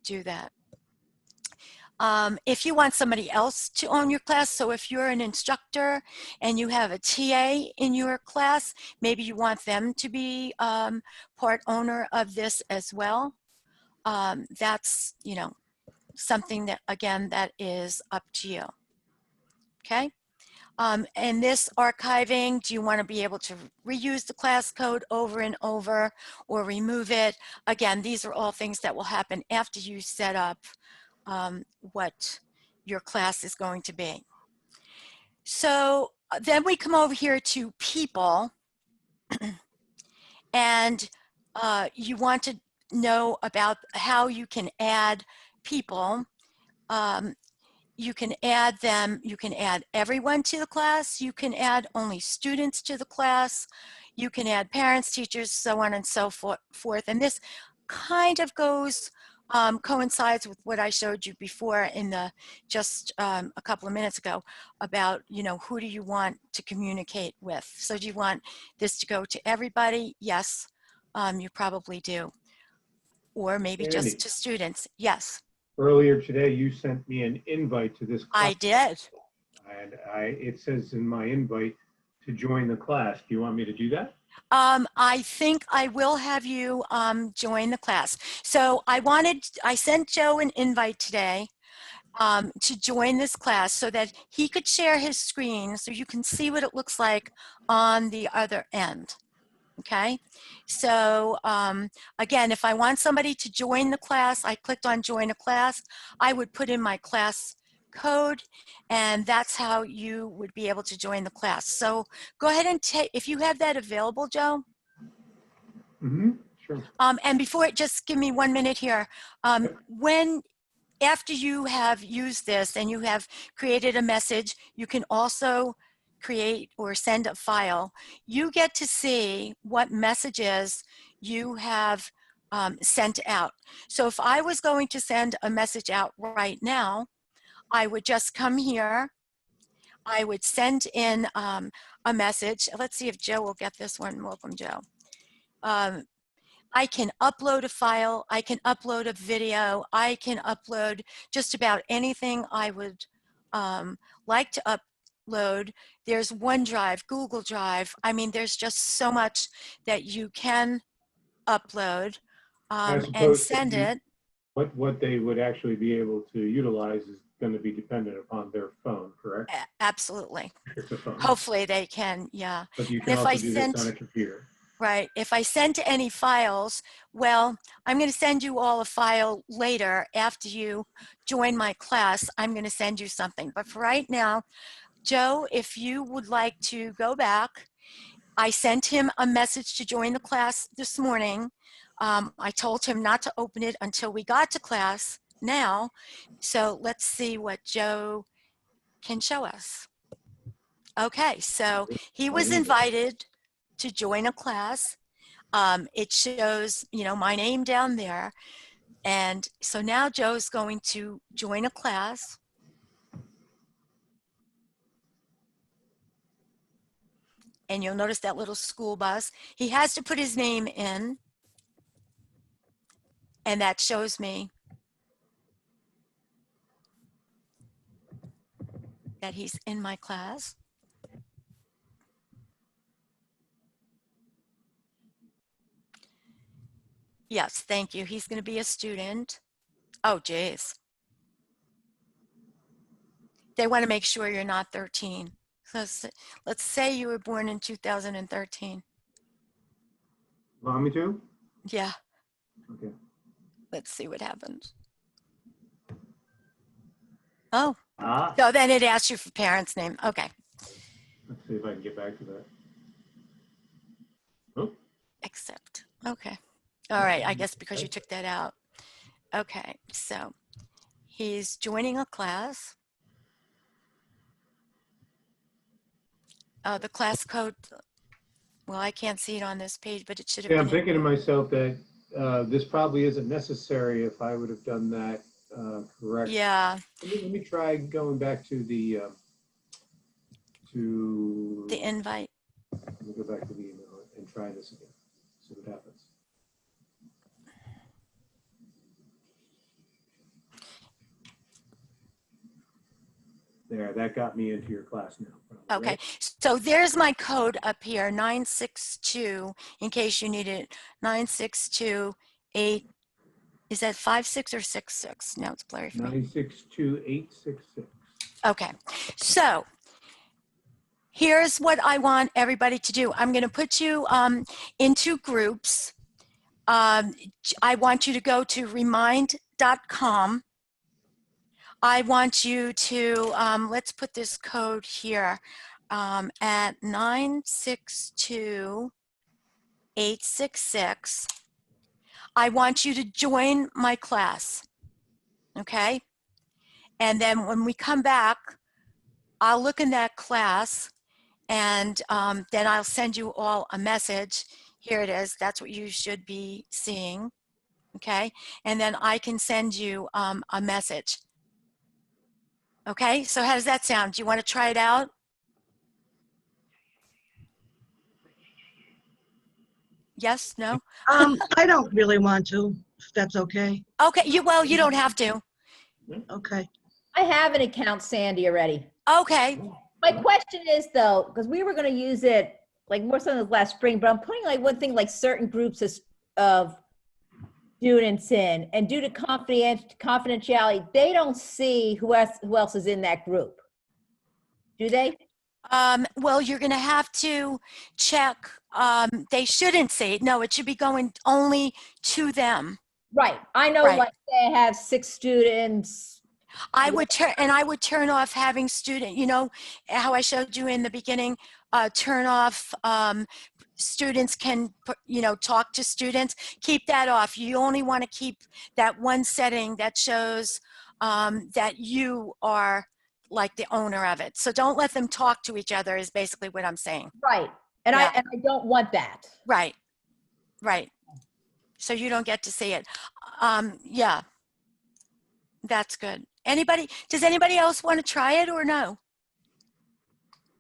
do that. If you want somebody else to own your class, so if you're an instructor and you have a TA in your class, maybe you want them to be part owner of this as well. That's, you know, something that, again, that is up to you. Okay. And this archiving, do you want to be able to reuse the class code over and over or remove it? Again, these are all things that will happen after you set up what your class is going to be. So then we come over here to people, and you want to know about how you can add people. You can add them, you can add everyone to the class, you can add only students to the class, you can add parents, teachers, so on and so forth. And this kind of goes, coincides with what I showed you before in the, just a couple of minutes ago about, you know, who do you want to communicate with? So do you want this to go to everybody? Yes, you probably do. Or maybe Sandy, just to students, yes. earlier today, you sent me an invite to this class. I did. And it says in my invite to join the class. Do you want me to do that? I think I will have you join the class. So I sent Joe an invite today to join this class so that he could share his screen so you can see what it looks like on the other end. Okay, so again, if I want somebody to join the class, I clicked on join a class, I would put in my class code, and that's how you would be able to join the class. So go ahead and take, if you have that available, Joe. Mm-hmm. Sure. And before, just give me 1 minute here. After you have used this and you have created a message, you can also create or send a file. You get to see what messages you have sent out. So if I was going to send a message out right now, I would just come here. I would send in a message. Let's see if Joe will get this one. Welcome, Joe. I can upload a file, I can upload a video, I can upload just about anything I would like to upload. There's OneDrive, Google Drive. I mean, there's just so much that you can upload and send it. What they would actually be able to utilize is going to be dependent upon their phone, correct? Absolutely. It's a phone. Hopefully they can, yeah. But you And can if also I do sent, this on a computer. right, if I send any files, well, I'm going to send you all a file later after you join my class. I'm going to send you something. But for right now, Joe, if you would like to go back, I sent him a message to join the class this morning. I told him not to open it until we got to class now. So let's see what Joe can show us. Okay, so he was invited to join a class. It shows, you know, my name down there. And so now Joe's going to join a class. And you'll notice that little school bus. He has to put his name in. And that shows me that he's in my class. Yes, thank you. He's going to be a student. Oh, geez. They want to make sure you're not 13. So let's say you were born in 2013. Want me to? Yeah. Okay. Let's see what happens. Oh, Ah, so then it asks you for parents' name. Okay. let's see if I can get back to that. Oh, Accept. Okay. All right. I guess because you took that out. Okay. So he's joining a class. The class code, well, I can't see it on this page, but it should have yeah, been. I'm thinking to myself that this probably isn't necessary if I would have done that correctly. Yeah. Let me try going back to the Invite. Let me go back to the email and try this again. See what happens. There, that got me into your class now. Okay, Right? so there's my code up here, 962, in case you need it, 9628. Is that 56 or 66? Now it's blurry for me. 962866. Okay, so here's what I want everybody to do. I'm going to put you into groups. I want you to go to remind.com. I want you to, let's put this code here at 962866. I want you to join my class, okay? And then when we come back, I'll look in that class and then I'll send you all a message. Here it is. That's what you should be seeing, okay? And then I can send you a message. Okay, so how does that sound? Do you want to try it out? Yes, no? I don't really want to, if that's okay. Okay, you don't have to. Okay. I have an account, Sandy, already. Okay, My question is though, because we were going to use it like more so than last spring, but I'm putting like one thing like certain groups of students in, and due to confidentiality, they don't see who else is in that group. Do they? well, you're going to have to check. They shouldn't see it. No, it should be going only to them. Right. I know, Right. like they have 6 students. I would turn off having student, you know, how I showed you in the beginning, turn off, students can, you know, talk to students, keep that off. You only want to keep that one setting that shows that you are like the owner of it. So don't let them talk to each other is basically what I'm saying. Right. And Yeah. I don't want that. Right, right. So you don't get to see it. Yeah, that's good. Does anybody else want to try it or no?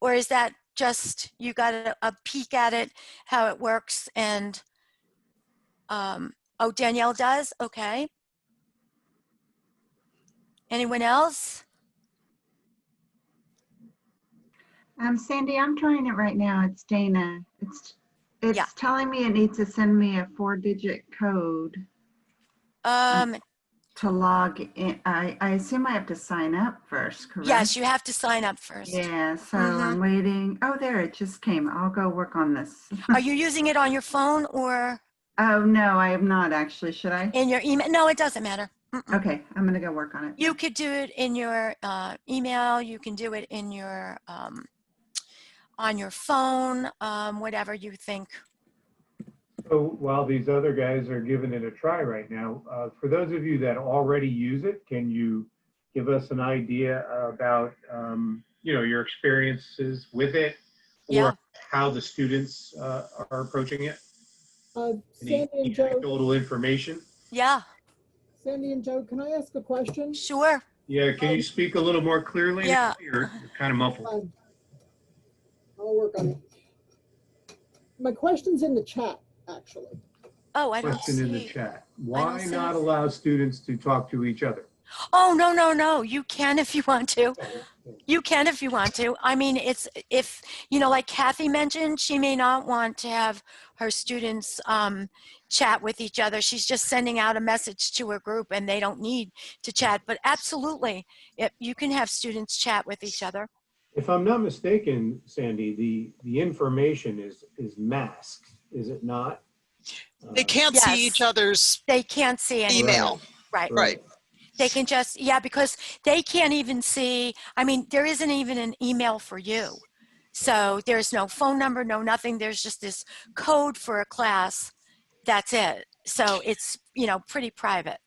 Or is that just, you got a peek at it, how it works and, oh, Danielle does? Okay. Anyone else? Sandy, I'm trying it right now. It's Dana. It's Yeah. telling me it needs to send me a 4-digit code to log in. I assume I have to sign up first, correct? Yes, you have to sign up first. Yeah, so Mhm. I'm waiting. Oh, there, it just came. I'll go work on this. Are you using it on your phone or Oh, no, I am not actually. Should I? in your email? No, it doesn't matter. Mm-mm. Okay, I'm going to go work on it. You could do it in your email. You can do it in your on your phone, whatever you think. So while these other guys are giving it a try right now, for those of you that already use it, can you give us an idea about, you know, your experiences with it or Yeah. how the students are approaching it? Any Sandy and Joe, anecdotal information? Yeah, Sandy and Joe, can I ask a question? sure. Yeah, can you speak a little more clearly? Yeah. You're kind of muffled. I'll work on it. My question's in the chat, actually. Oh, I don't Question in the see. chat. don't Why see not it. allow students to talk to each other? Oh, no. You can if you want to. You can if you want to. I mean, it's if, you know, like Kathy mentioned, she may not want to have her students chat with each other. She's just sending out a message to her group and they don't need to chat. But absolutely, you can have students chat with each other. If I'm not mistaken, Sandy, the information is masked, is it not? They can't see Yes. each other's They can't see anything. email. Right. Right. They can just, yeah, because they can't even see, I mean, there isn't even an email for you. So there's no phone number, no nothing. There's just this code for a class. That's it. So it's, you know, pretty private.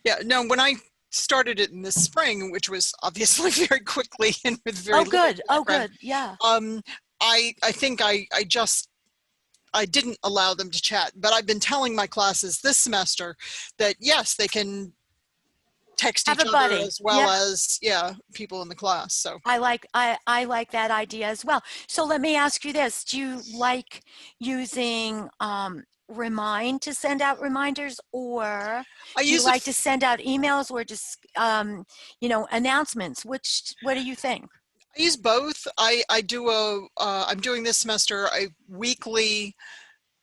Yeah. No, when I started it in the spring, which was obviously very quickly and with very Oh, little good. Oh, background, good. Yeah. I think I didn't allow them to chat, but I've been telling my classes this semester that yes, they can text Have each a other buddy. as well Yeah. as people in the class. So I like that idea as well. So let me ask you this. Do you like using Remind to send out reminders, or I do you use like to send out emails or just, you know, announcements? What do you think? I use both. I do I'm doing this semester a weekly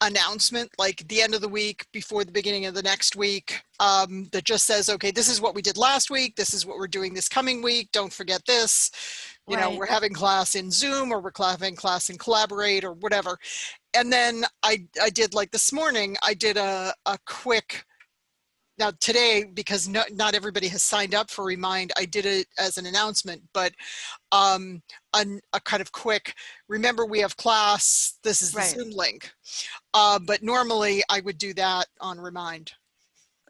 announcement, like the end of the week before the beginning of the next week, that just says, okay, this is what we did last week. This is what we're doing this coming week. Don't forget this. You know, Right. we're having class in Zoom, or we're having class in Collaborate, or whatever. And then I did, like this morning, I did a quick, now today, because not everybody has signed up for Remind, I did it as an announcement, but a kind of quick, remember we have class, this is the Right. Zoom link. But normally I would do that on Remind.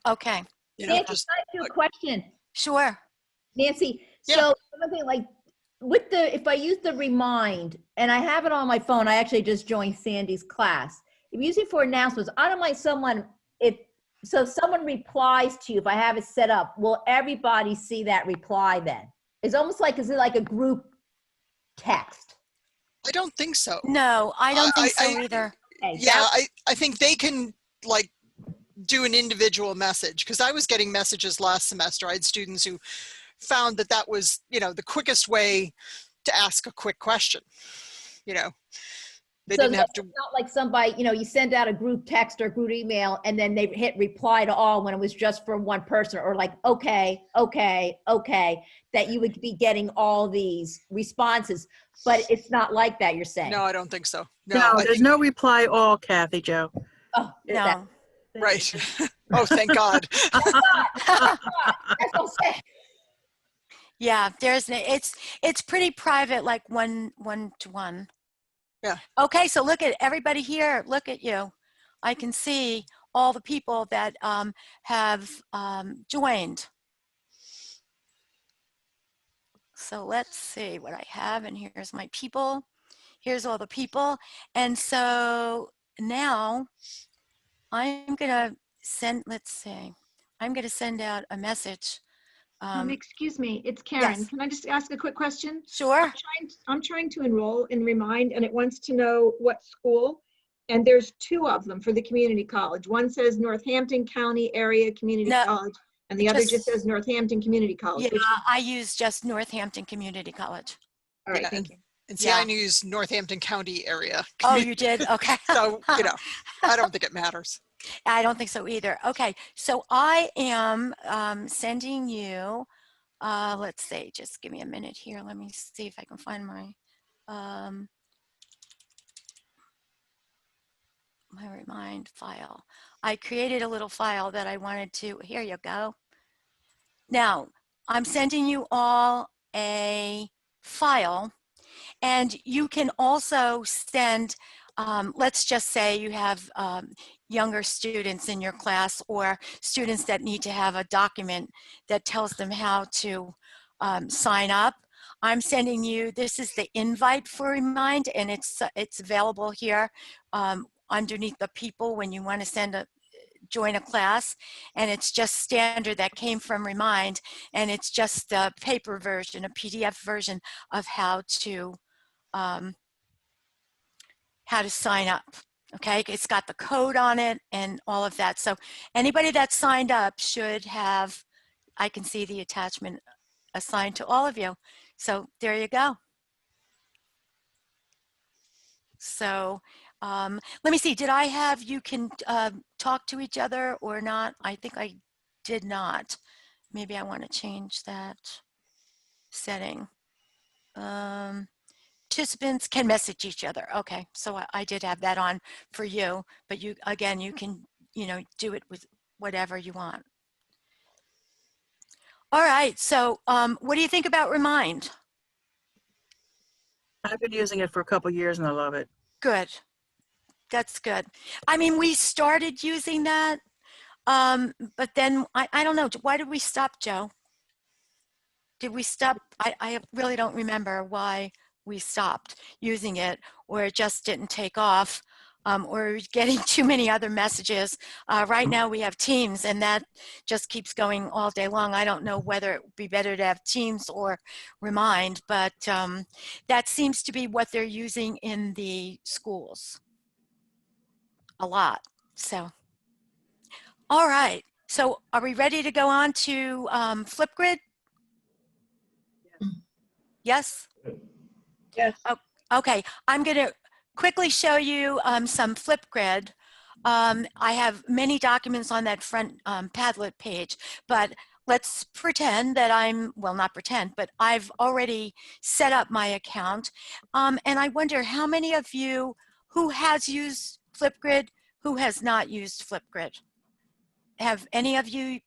Okay. You know, Nancy, just can I ask you a question? Sure. Nancy, Yeah. so something like with the, if I use the Remind and I have it on my phone, I actually just joined Sandy's class. If you use it for announcements, I don't mind someone, so if someone replies to you, if I have it set up, will everybody see that reply then? It's almost like, is it like a group text? I don't think so. No, I don't think so either. Okay, Yeah, I think they can like do an individual message, because I was getting messages last semester. I had students who found that that was, you know, the quickest way to ask a quick question. You know, they so didn't have to. it's not like somebody, you know, you send out a group text or group email and then they hit reply to all when it was just for one person, or like, okay, that you would be getting all these responses, but it's not like that, you're saying? No, I don't think so. No, I there's think, no reply all, Kathy Jo. Oh, No. right. Oh, thank God. that's what I'm saying. Yeah, it's pretty private, like one to one. Yeah. Okay, so look at everybody here. Look at you. I can see all the people that have joined. So let's see what I have, and here's my people. Here's all the people, and so now I'm gonna send. Let's see. I'm gonna send out a message. Excuse me, it's Karen. Yes. Can I just ask a quick question? Sure. I'm trying to enroll in Remind, and it wants to know what school. And there's two of them for the community college. One says Northampton County Area Community No, College, and the other just says Northampton Community College. Yeah, Which one? I use just Northampton Community College. All right, Yeah, thank you. And see, I use Northampton County area. Oh, you did? Okay. So, you know, I don't think it matters. I don't think so either. Okay, so I am sending you, let's see, just give me a minute here. Let me see if I can find my Remind file. I created a little file that I wanted to, here you go. Now, I'm sending you all a file, and you can also send, let's just say you have younger students in your class, or students that need to have a document that tells them how to sign up. I'm sending you, this is the invite for Remind, and it's available here underneath the people when you want to join a class, and it's just standard that came from Remind, and it's just a paper version, a PDF version of how to sign up. Okay, it's got the code on it and all of that. So anybody that signed up should have, I can see the attachment assigned to all of you. So there you go. So let me see, did I have you can talk to each other or not? I think I did not. Maybe I want to change that setting. Participants can message each other. Okay, so I did have that on for you, but you, again, you can, do it with whatever you want. All right, so what do you think about Remind? I've been using it for a couple years and I love it. Good. That's good. I mean, we started using that, but then I don't know. Why did we stop, Joe? Did we stop? I really don't remember why we stopped using it, or it just didn't take off, or getting too many other messages. Right now we have Teams, and that just keeps going all day long. I don't know whether it would be better to have Teams or Remind, but that seems to be what they're using in the schools a lot. So, all right. So are we ready to go on to FlipGrid? Yes? Yes. Oh, okay, I'm going to quickly show you some FlipGrid I have many documents on that front Padlet page, but let's pretend that well, not pretend, but I've already set up my account. And I wonder how many of you who has used FlipGrid, who has not used FlipGrid? Have any of you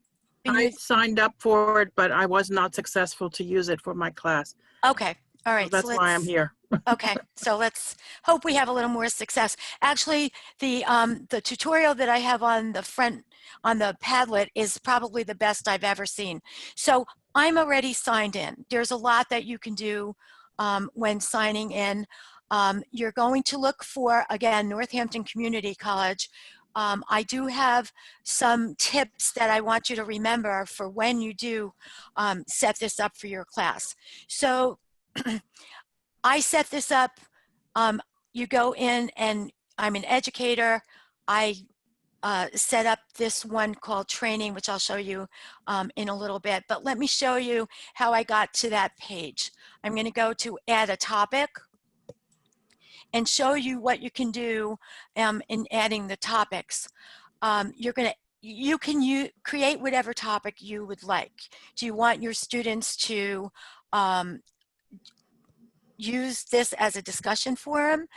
been I using? signed up for it, but I was not successful to use it for my class. Okay, all right. So that's why I'm here. Okay, so let's hope we have a little more success. Actually, the tutorial that I have on the front, on the Padlet, is probably the best I've ever seen. So I'm already signed in. There's a lot that you can do when signing in. You're going to look for, again, Northampton Community College. I do have some tips that I want you to remember for when you do set this up for your class. So I set this up. You go in, and I'm an educator. I set up this one called training, which I'll show you in a little bit. But let me show you how I got to that page. I'm going to go to add a topic and show you what you can do in adding the topics. You can create whatever topic you would like. Do you want your students to use this as a discussion forum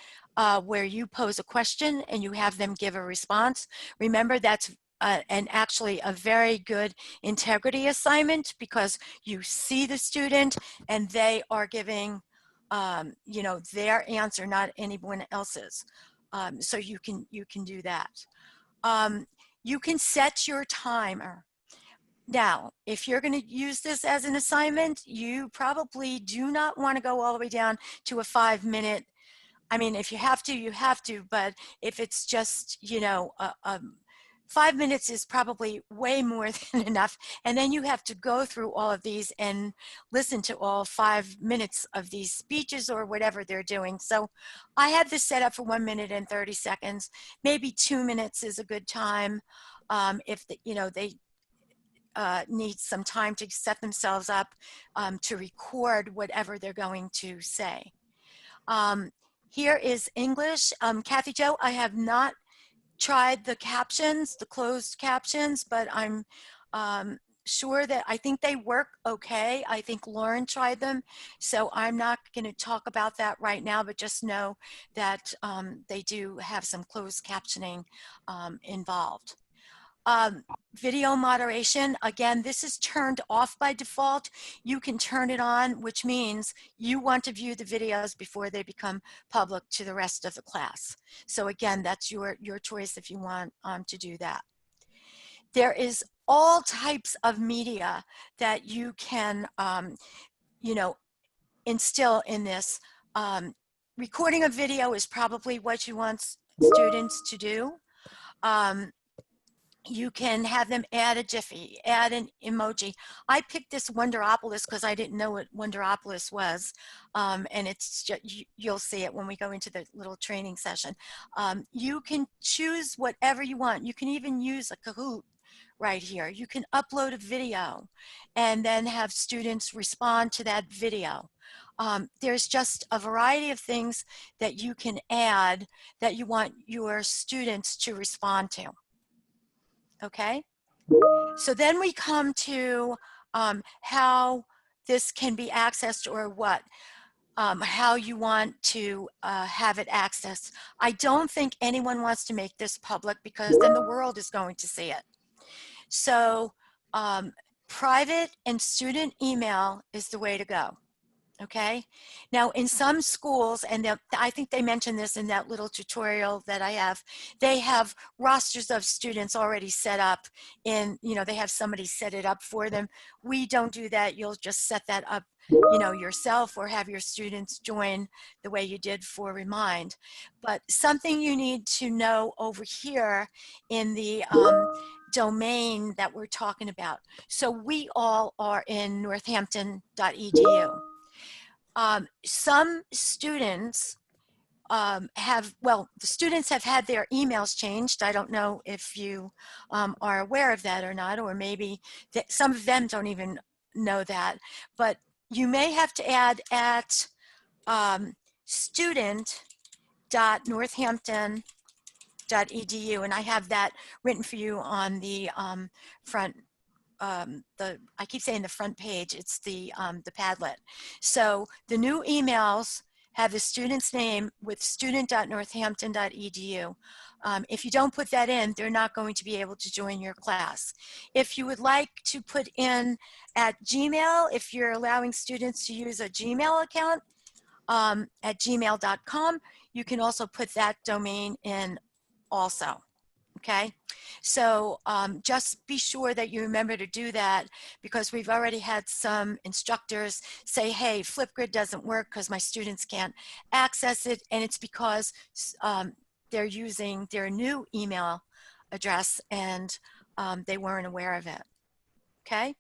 where you pose a question and you have them give a response? Remember, that's actually a very good integrity assignment, because you see the student and they are giving their answer, not anyone else's. So you can do that. You can set your timer. Now, if you're going to use this as an assignment, you probably do not want to go all the way down to a 5-minute. I mean, if you have to, you have to, but if it's just, 5 minutes is probably way more than enough. And then you have to go through all of these and listen to all 5 minutes of these speeches or whatever they're doing. So I had this set up for 1 minute and 30 seconds. Maybe 2 minutes is a good time if they need some time to set themselves up to record whatever they're going to say. Here is English. Kathy Jo, I have not tried the captions, the closed captions, but I'm sure that I think they work okay. I think Lauren tried them, so I'm not going to talk about that right now, but just know that they do have some closed captioning involved. Video moderation, again, this is turned off by default. You can turn it on, which means you want to view the videos before they become public to the rest of the class. So again, that's your choice if you want to do that. There is all types of media that you can, instill in this. Recording a video is probably what you want students to do. You can have them add a Jiffy, add an emoji. I picked this Wonderopolis because I didn't know what Wonderopolis was. And it's just, you'll see it when we go into the little training session. You can choose whatever you want. You can even use a Kahoot right here. You can upload a video and then have students respond to that video. There's just a variety of things that you can add that you want your students to respond to. Okay, so then we come to how this can be accessed, or how you want to have it accessed. I don't think anyone wants to make this public because then the world is going to see it. So private and student email is the way to go. Okay, now in some schools, and I think they mentioned this in that little tutorial that I have, they have rosters of students already set up in, they have somebody set it up for them. We don't do that. You'll just set that up, yourself, or have your students join the way you did for Remind. But something you need to know over here in the domain that we're talking about. So we all are in northampton.edu. Some students the students have had their emails changed. I don't know if you are aware of that or not, or maybe some of them don't even know that, but you may have to add at student.northampton.edu flipgrid.edu, and I have that written for you on the front. I keep saying the front page. It's the Padlet. So the new emails have the student's name with student.northampton.edu. If you don't put that in, they're not going to be able to join your class. If you would like to put in at Gmail, if you're allowing students to use a Gmail account at gmail.com, you can also put that domain in also. Okay, so just be sure that you remember to do that, because we've already had some instructors say, hey, FlipGrid doesn't work because my students can't access it, and it's because they're using their new email address and they weren't aware of it. Okay,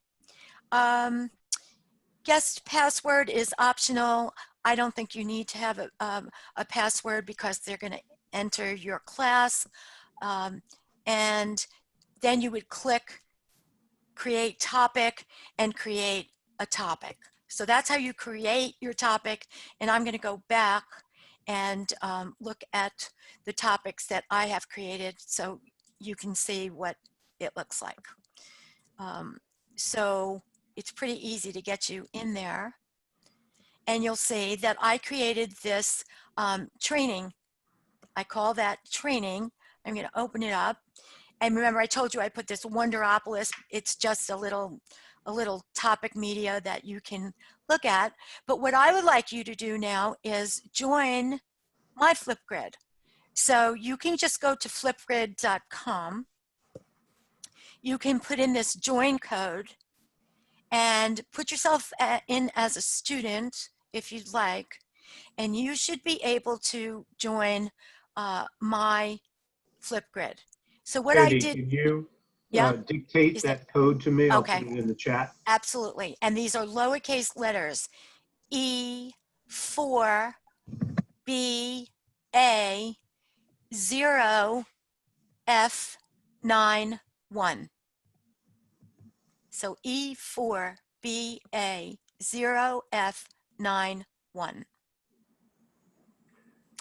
guest password is optional. I don't think you need to have a password because they're going to enter your class. And then you would click create topic and create a topic. So that's how you create your topic. And I'm going to go back and look at the topics that I have created so you can see what it looks like. So it's pretty easy to get you in there. And you'll see that I created this training. I call that training. I'm going to open it up. And remember, I told you I put this Wonderopolis. It's just a little topic media that you can look at. But what I would like you to do now is join my FlipGrid. So you can just go to flipgrid.com. You can put in this join code and put yourself in as a student if you'd like. And you should be able to join my FlipGrid. So what Sandy, I did, can you yeah, dictate that code to me? I'll okay, put it in the chat. Absolutely. And these are lowercase letters: E4 BA 0 F91. So E4 BA 0 F91.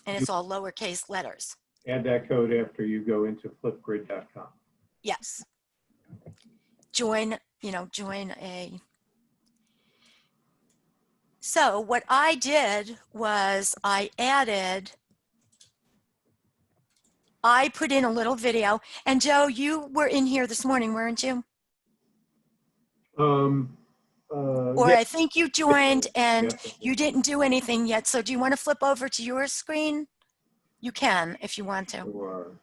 And it's all lowercase letters. Add that code after you go into flipgrid.com. Yes. Join, join a. So what I did was I put in a little video. And Joe, you were in here this morning, weren't you? Or Yeah. I think you joined and Yeah. you didn't do anything yet. So do you want to flip over to your screen? You can if you want to. Sure.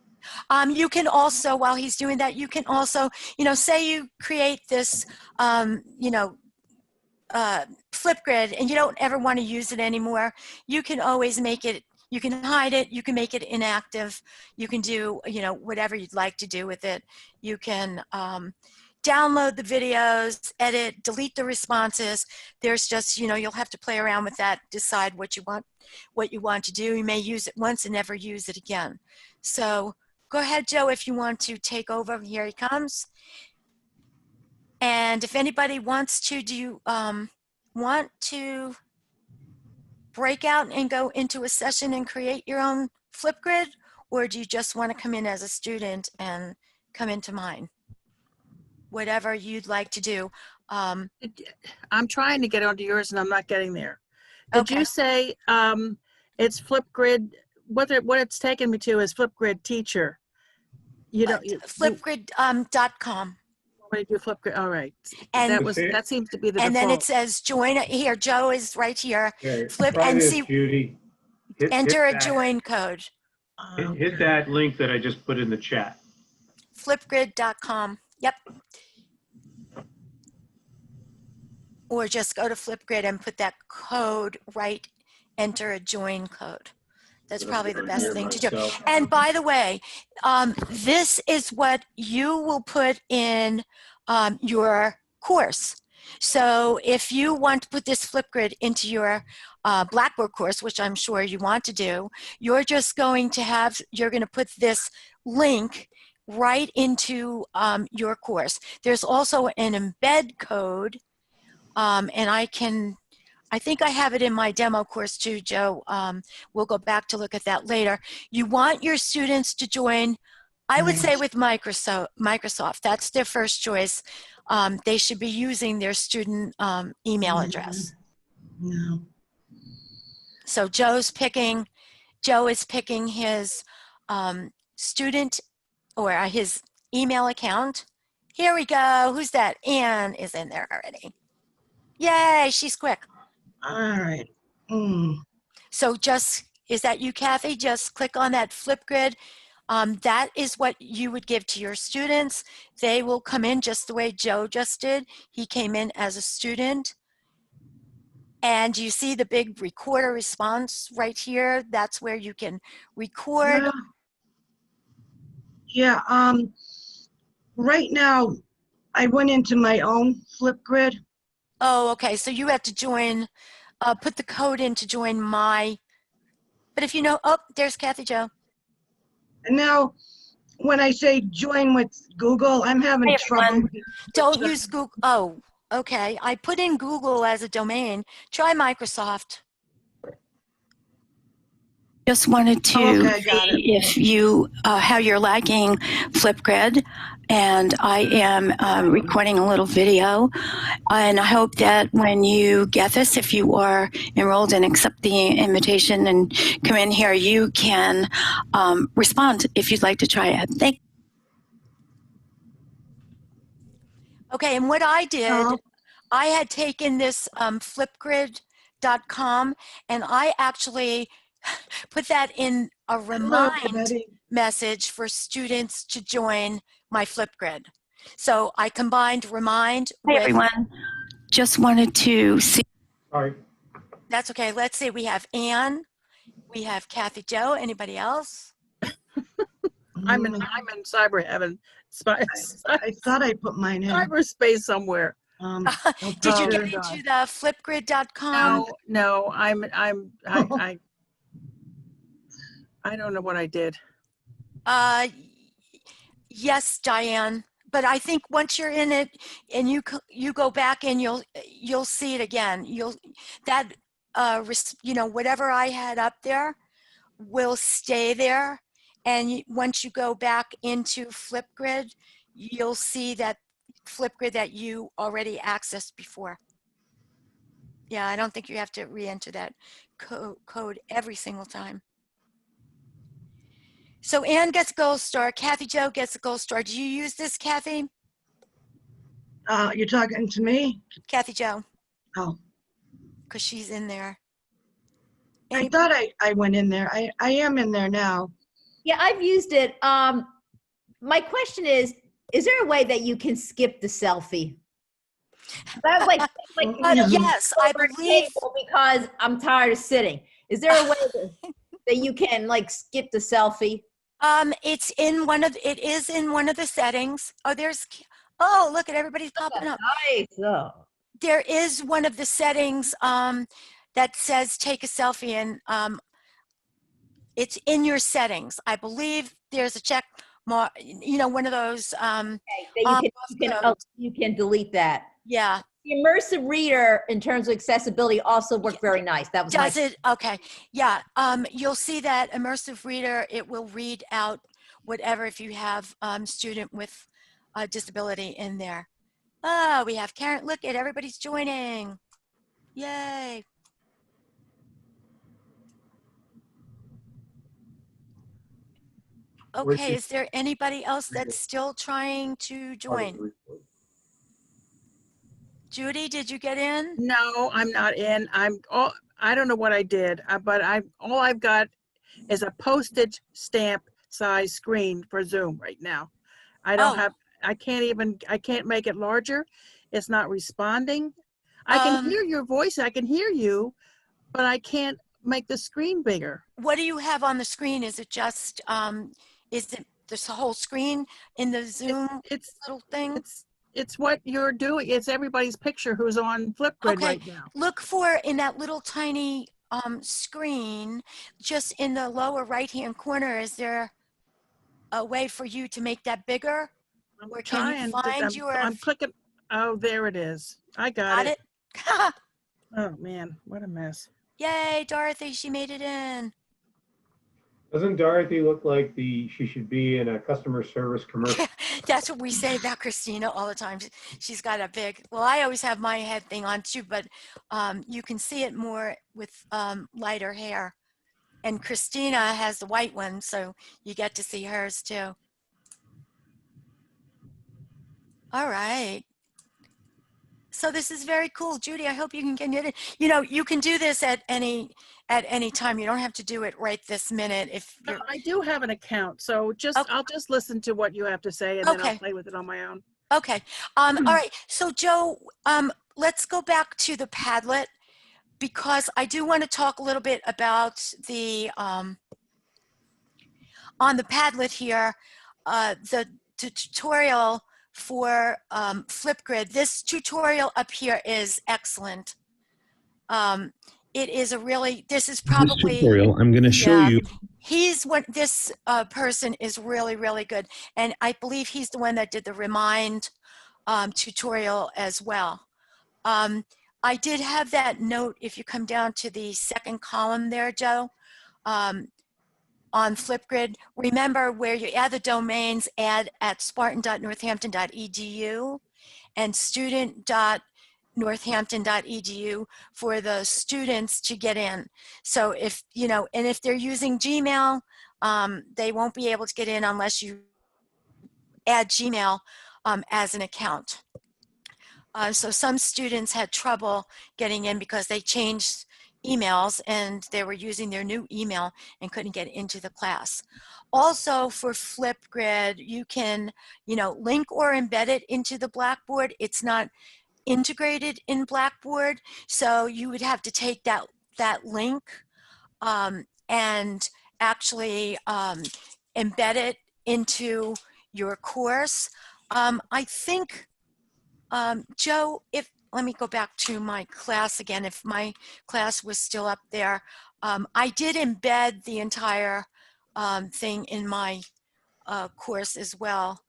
You can also, while he's doing that, you can also, say you create this, FlipGrid and you don't ever want to use it anymore. You can always make it, you can hide it, you can make it inactive. You can do, whatever you'd like to do with it. You can download the videos, edit, delete the responses. There's just, you'll have to play around with that, decide what you want to do. You may use it once and never use it again. So go ahead, Joe, if you want to take over. Here he comes. And if anybody wants to, do you want to break out and go into a session and create your own FlipGrid? Or do you just want to come in as a student and come into mine? Whatever you'd like to do. I'm trying to get onto yours and I'm not getting there. Did Okay. you say it's FlipGrid? What it's taken me to is FlipGrid Teacher. FlipGrid.com. Want to do FlipGrid? All right. And that seems to be the and default. then it says join here. Joe is right here. Okay, Flip try and this, see. Judy. Enter a that. join code. Hit that link that I just put in the chat. FlipGrid.com. Yep. Or just go to FlipGrid and put that code right. Enter a join code. That's probably the best thing to do. And by the way, this is what you will put in your course. So if you want to put this FlipGrid into your Blackboard course, which I'm sure you want to do, you're going to put this link right into your course. There's also an embed code, and I think I have it in my demo course too, Joe. We'll go back to look at that later. You want your students to join I would say with Microsoft, that's their first choice. They should be using their student email address. No. So Joe is picking his student or his email account. Here we go. Who's that? Anne is in there already. Yay, she's quick. All right. Mm. So is that you, Kathy? Just click on that FlipGrid. That is what you would give to your students. They will come in just the way Joe just did. He came in as a student. And you see the big recorder response right here? That's where you can record. Yeah. Right now, I went into my own FlipGrid. Oh, okay. So you have to join, put the code in to join my, but if you know, oh, there's Kathy Jo. And now, when I say join with Google, I'm having trouble. Don't use Google. Oh, okay. I put in Google as a domain. Try Microsoft. Just wanted to see if you, how you're liking FlipGrid. And I am recording a little video. And I hope that when you get this, if you are enrolled and accept the invitation and come in here, you can respond if you'd like to try it. Thank. Okay, and what I did, I had taken this flipgrid.com and I actually put that in a remind message for students to join my FlipGrid. So I combined remind with... Hey everyone, just wanted to see... Sorry. That's okay. Let's see. We have Anne. We have Kathy Jo. Anybody else? I'm in cyber heaven. I thought I put mine in. Cyberspace somewhere. Did you get into the flipgrid.com? No, I don't know what I did. Yes, Diane. But I think once you're in it and you go back and you'll see it again. Whatever I had up there will stay there. And once you go back into FlipGrid, you'll see that FlipGrid that you already accessed before. Yeah, I don't think you have to re-enter that code every single time. So Anne gets a gold star. Kathy Jo gets a gold star. Do you use this, Kathy? You're talking to me? Kathy Jo. Oh. Because she's in there. I thought I went in there. I am in there now. Yeah, I've used it. My question is there a way that you can skip the selfie? That's yes, I believe. Because I'm tired of sitting. Is there a way that you can skip the selfie? It is in one of the settings. Look at everybody's popping up. Nice. Oh. There is one of the settings that says take a selfie, and it's in your settings. I believe there's a check mark, one of those. You can delete that. Yeah. The immersive reader, in terms of accessibility, also worked very nice. That was Does it? Okay. Yeah. You'll see that immersive reader, it will read out whatever if you have student with a disability in there. Oh, we have Karen. Look at everybody's joining. Yay. Okay, is there anybody else that's still trying to join? Judy, did you get in? No, I'm not in. I don't know what I did, but all I've got is a postage stamp size screen for Zoom right now. I can't make it larger. It's not responding. I can hear your voice. I can hear you, but I can't make the screen bigger. What do you have on the screen? Is it just, is it this whole screen in the Zoom little thing? It's what you're doing. It's everybody's picture who's on FlipGrid right now. Look for in that little tiny screen, just in the lower right-hand corner, is there a way for you to make that bigger? Or can you find I'm clicking. Oh, there it is. I got it. Oh man, what a mess. Yay, Dorothy, she made it in. Doesn't Dorothy look like she should be in a customer service commercial? That's what we say about Christina all the time. She's got a big, well, I always have my head thing on too, but you can see it more with lighter hair. And Christina has the white one, so you get to see hers too. All right. So this is very cool, Judy. I hope you can get it. You know, you can do this at any time. You don't have to do it right this minute. If No, you're I do have an account, so Okay. I'll just listen to what you have to say and then I'll Okay. play with it on my own. Okay. All right. So Joe, let's go back to the Padlet because I do want to talk a little bit about the on the Padlet here, the tutorial for FlipGrid. This tutorial up here is excellent. It is a really, this is probably, this tutorial, I'm going to show you. He's what this person is really, really good. And I believe he's the one that did the Remind tutorial as well. I did have that note, if you come down to the second column there, Joe, on FlipGrid, remember where you add the domains, add at spartan.northampton.edu and student.northampton.edu for the students to get in. So if, you know, and if they're using Gmail, they won't be able to get in unless you add Gmail as an account. So some students had trouble getting in because they changed emails and they were using their new email and couldn't get into the class. Also for FlipGrid, you can, you know, link or embed it into the Blackboard. It's not integrated in Blackboard, so you would have to take that link and actually embed it into your course. I think, Joe, let me go back to my class again. If my class was still up there, I did embed the entire thing in my course as well.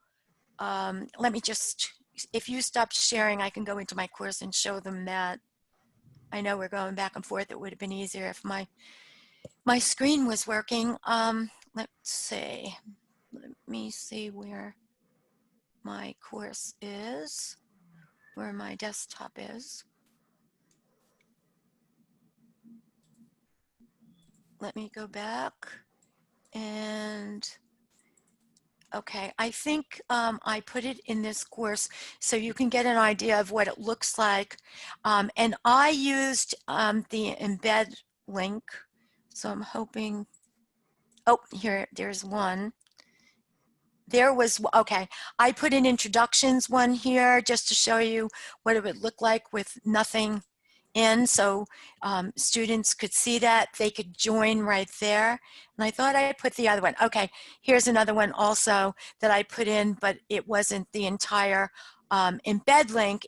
Let me just, if you stop sharing, I can go into my course and show them that. I know we're going back and forth. It would have been easier if my screen was working. Let's see. Let me see where my course is, where my desktop is. Let me go back and okay, I think I put it in this course so you can get an idea of what it looks like. And I used the embed link. So I'm hoping, oh, there's one. There was, okay, I put an introductions one here just to show you what it would look like with nothing in, so students could see that. They could join right there. And I thought I put the other one. Okay, here's another one also that I put in, but it wasn't the entire embed link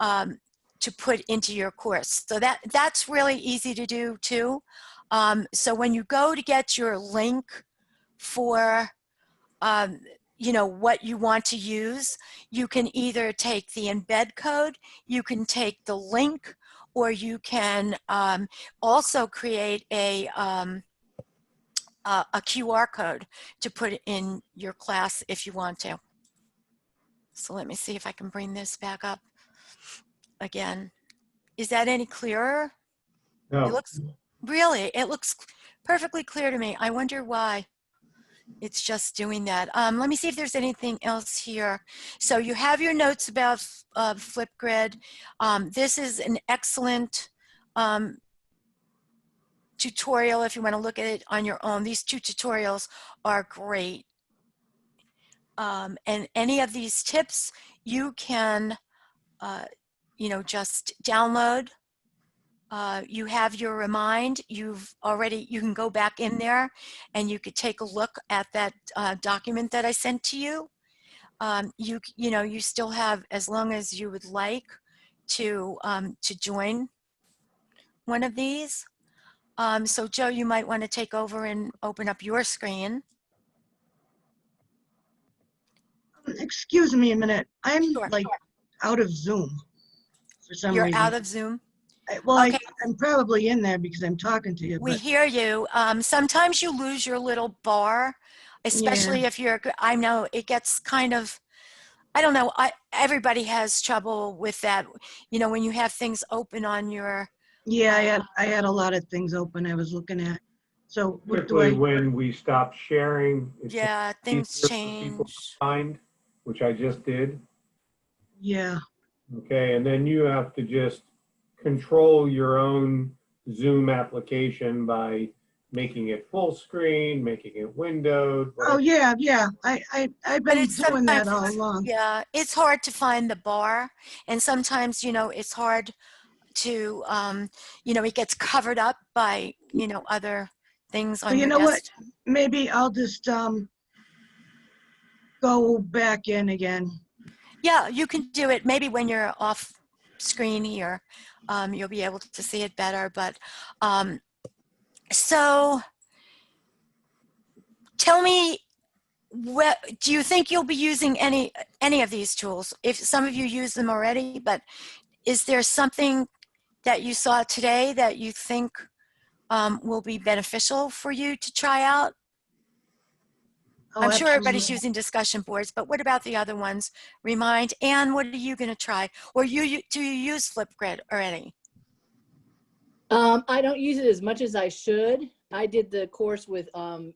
to put into your course. So that's really easy to do too. So when you go to get your link for you know, what you want to use, you can either take the embed code, you can take the link, or you can also create a QR code to put in your class if you want to. So let me see if I can bring this back up again. Is that any clearer? No. It looks, really, it looks perfectly clear to me. I wonder why it's just doing that. Let me see if there's anything else here. So you have your notes about FlipGrid. This is an excellent tutorial if you want to look at it on your own. These two tutorials are great. And any of these tips you can, you know, just download. You have your Remind, you can go back in there and you could take a look at that document that I sent to you. You know, you still have as long as you would like to join one of these. So Joe, you might want to take over and open up your screen. Excuse me a minute. I'm Sure. like out of Zoom for some You're reason. out of Zoom? Okay. I'm probably in there because I'm talking to you, We but hear you. Sometimes you lose your little bar, especially if you're, I know it gets kind of, I don't know, everybody has trouble with that. You know, when you have things open on your, yeah, I had a lot of things open I was looking at. So what do Typically, I, when we stop sharing, it's yeah, things easier for people to change. find, which I just did. yeah, Okay, and then you have to just control your own Zoom application by making it full screen, making it windowed. oh, whatever. yeah, I've But been it's doing that sometimes, all along. yeah, it's hard to find the bar. And sometimes, you know, it's hard to, you know, it gets covered up by, you know, other things Well, on you your know what? desk. Maybe I'll just go back in again. Yeah, you can do it. Maybe when you're off screen here, you'll be able to see it better. But so tell me, what do you think you'll be using any of these tools? If some of you use them already, but is there something that you saw today that you think will be beneficial for you to try out? Oh, I'm sure everybody's absolutely. using discussion boards, but what about the other ones? Remind, Anne, what are you going to try? Or do you use FlipGrid already? I don't use it as much as I should. I did the course with Allison.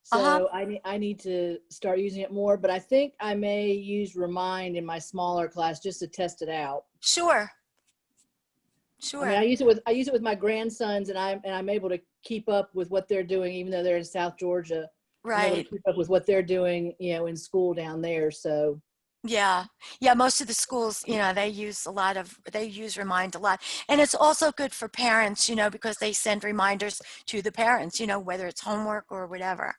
So I need to start using it more, but I think I may use Remind in my smaller class just to test it out. Sure. I mean, I use it with my grandsons, and I'm able to keep up with what they're doing, even though they're in South Georgia. I'm able to Right. keep up with what they're doing, you know, in school down there. So Yeah. Yeah. Most of the schools, you know, they use Remind a lot. And it's also good for parents, you know, because they send reminders to the parents, you know, whether it's homework or whatever.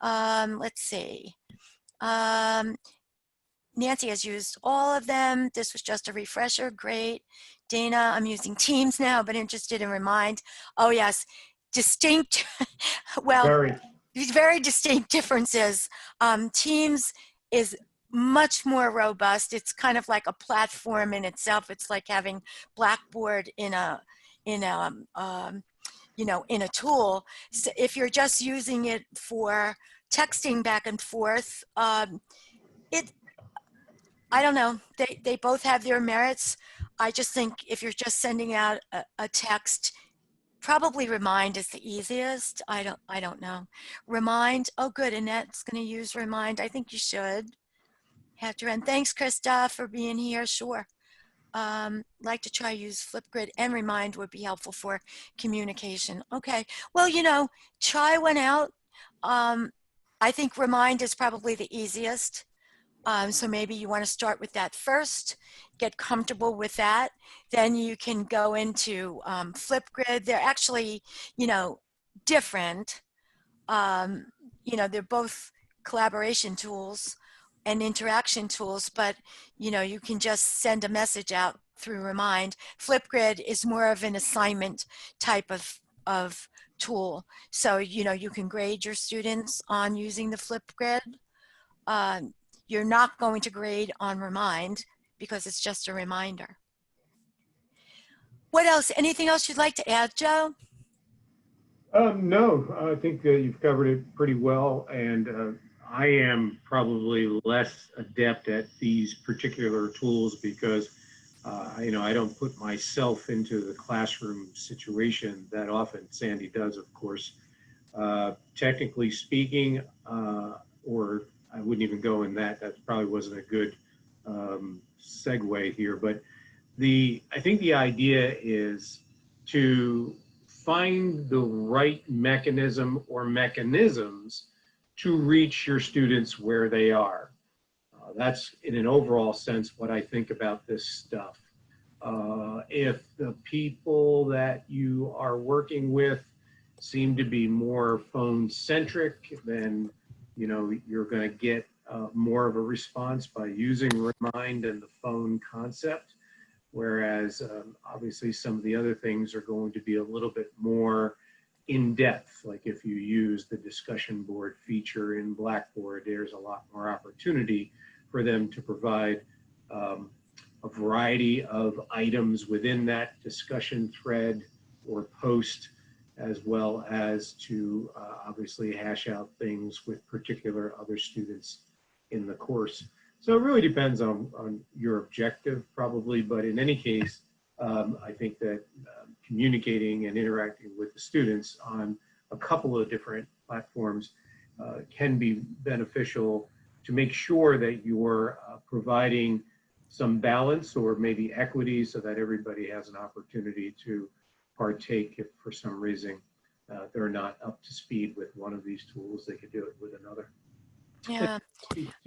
Let's see. Um, Nancy has used all of them. This was just a refresher. Great. Dana, I'm using Teams now, but interested in Remind. Oh, yes. Distinct. Well, Very. very distinct differences. Teams is much more robust. It's kind of like a platform in itself. It's like having Blackboard in a you know, in a tool. So if you're just using it for texting back and forth, I don't know. They both have their merits. I just think if you're just sending out a text, probably Remind is the easiest. I don't know. Remind. Oh, good. Annette's going to use Remind. I think you should. Have to run. Thanks, Krista, for being here. Sure. Like to try use FlipGrid and Remind would be helpful for communication. Okay. Well, you know, try one out. I think Remind is probably the easiest. So maybe you want to start with that first, get comfortable with that. Then you can go into FlipGrid. They're actually, you know, different. You know, they're both collaboration tools and interaction tools, but, you know, you can just send a message out through Remind. FlipGrid is more of an assignment type of tool. So, you know, you can grade your students on using the FlipGrid. You're not going to grade on Remind because it's just a reminder. What else? Anything else you'd like to add, Joe? No, I think you've covered it pretty well, and I am probably less adept at these particular tools because you know, I don't put myself into the classroom situation that often. Sandy does, of course. Technically speaking, or I wouldn't even go in that. That probably wasn't a good segue here, but I think the idea is to find the right mechanism or mechanisms to reach your students where they are. That's in an overall sense what I think about this stuff. If the people that you are working with seem to be more phone centric, then you know you're going to get more of a response by using Remind and the phone concept. Whereas obviously some of the other things are going to be a little bit more in depth. Like if you use the discussion board feature in Blackboard, there's a lot more opportunity for them to provide a variety of items within that discussion thread or post, as well as to obviously hash out things with particular other students in the course. So it really depends on your objective probably, but in any case, I think that communicating and interacting with the students on a couple of different platforms can be beneficial to make sure that you're providing some balance or maybe equity so that everybody has an opportunity to partake. If for some reason they're not up to speed with one of these tools, they could do it with another. Yeah.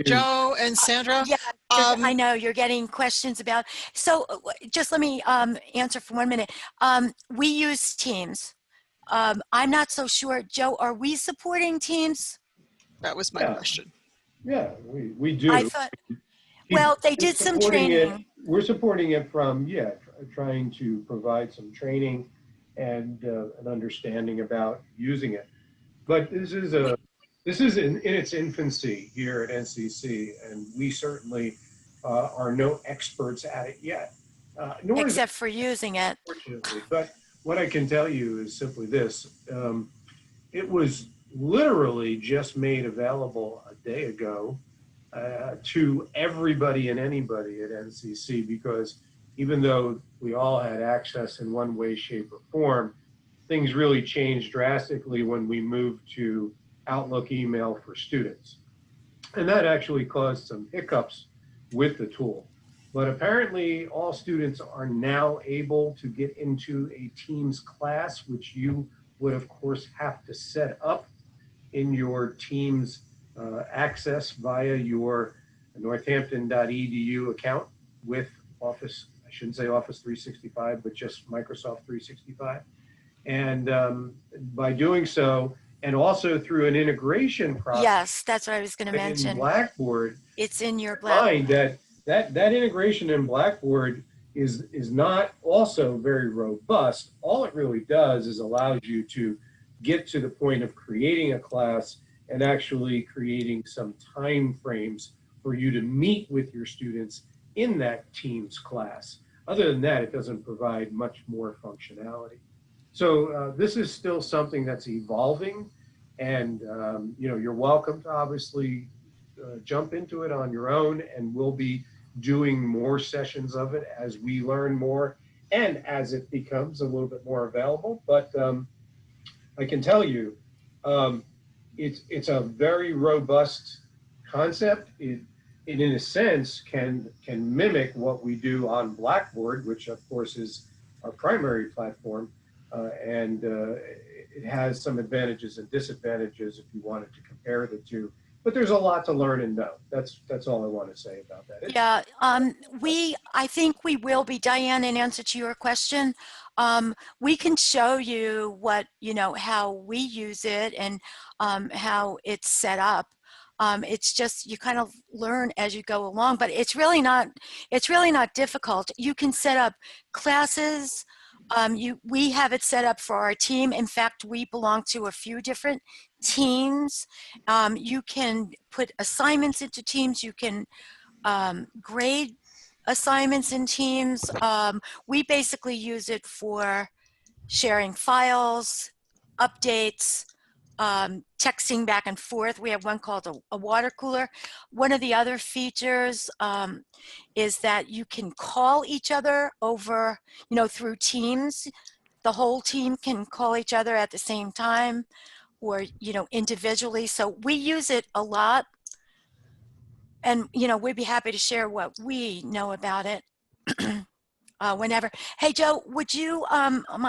Joe and Sandra. Yeah, I know you're getting questions about, so just let me answer for 1 minute. We use Teams. I'm not so sure, Joe, are we supporting Teams? That was my question. Yeah, we do. I thought, well, they did some training. We're supporting it from, trying to provide some training and an understanding about using it. But this is in its infancy here at NCC, and we certainly are no experts at it yet. Except for using it. Unfortunately, but what I can tell you is simply this. It was literally just made available a day ago to everybody and anybody at NCC, because even though we all had access in one way, shape, or form, things really changed drastically when we moved to Outlook email for students. And that actually caused some hiccups with the tool. But apparently all students are now able to get into a Teams class, which you would of course have to set up in your Teams access via your northampton.edu account with Office, I shouldn't say Office 365, but just Microsoft 365. And by doing so, and also through an integration process. Yes, that's what I was going to mention. In Blackboard. It's in your Blackboard. That integration in Blackboard is not also very robust. All it really does is allows you to get to the point of creating a class and actually creating some time frames for you to meet with your students in that Teams class. Other than that, it doesn't provide much more functionality. So this is still something that's evolving, and you're welcome to obviously jump into it on your own, and we'll be doing more sessions of it as we learn more and as it becomes a little bit more available. But I can tell you, it's a very robust concept. It in a sense can mimic what we do on Blackboard, which of course is our primary platform, and it has some advantages and disadvantages if you wanted to compare the two. But there's a lot to learn and know. That's all I want to say about that. Yeah, I think we will be, Diane, in answer to your question, we can show you what, how we use it and how it's set up. It's just, you kind of learn as you go along, but it's really not difficult. You can set up classes. We have it set up for our team. In fact, we belong to a few different teams. You can put assignments into teams. You can grade assignments in teams. We basically use it for sharing files, updates, texting back and forth. We have one called a water cooler. One of the other features is that you can call each other over, through Teams. The whole team can call each other at the same time, or, individually. So we use it a lot. And, we'd be happy to share what we know about it whenever. Hey, Joe, would you,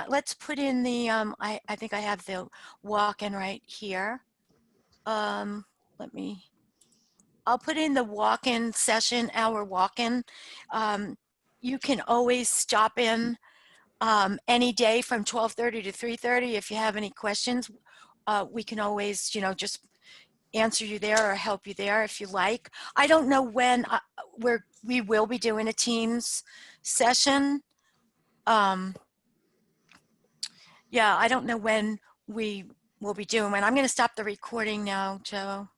let's put in the, I think I have the walk-in right here. I'll put in the walk-in session, our walk-in. You can always stop in any day from 12:30 to 3:30 if you have any questions. We can always, just answer you there or help you there if you like. I don't know when we will be doing a Teams session. Yeah, I don't know when we will be doing it. I'm going to stop the recording now, Joe.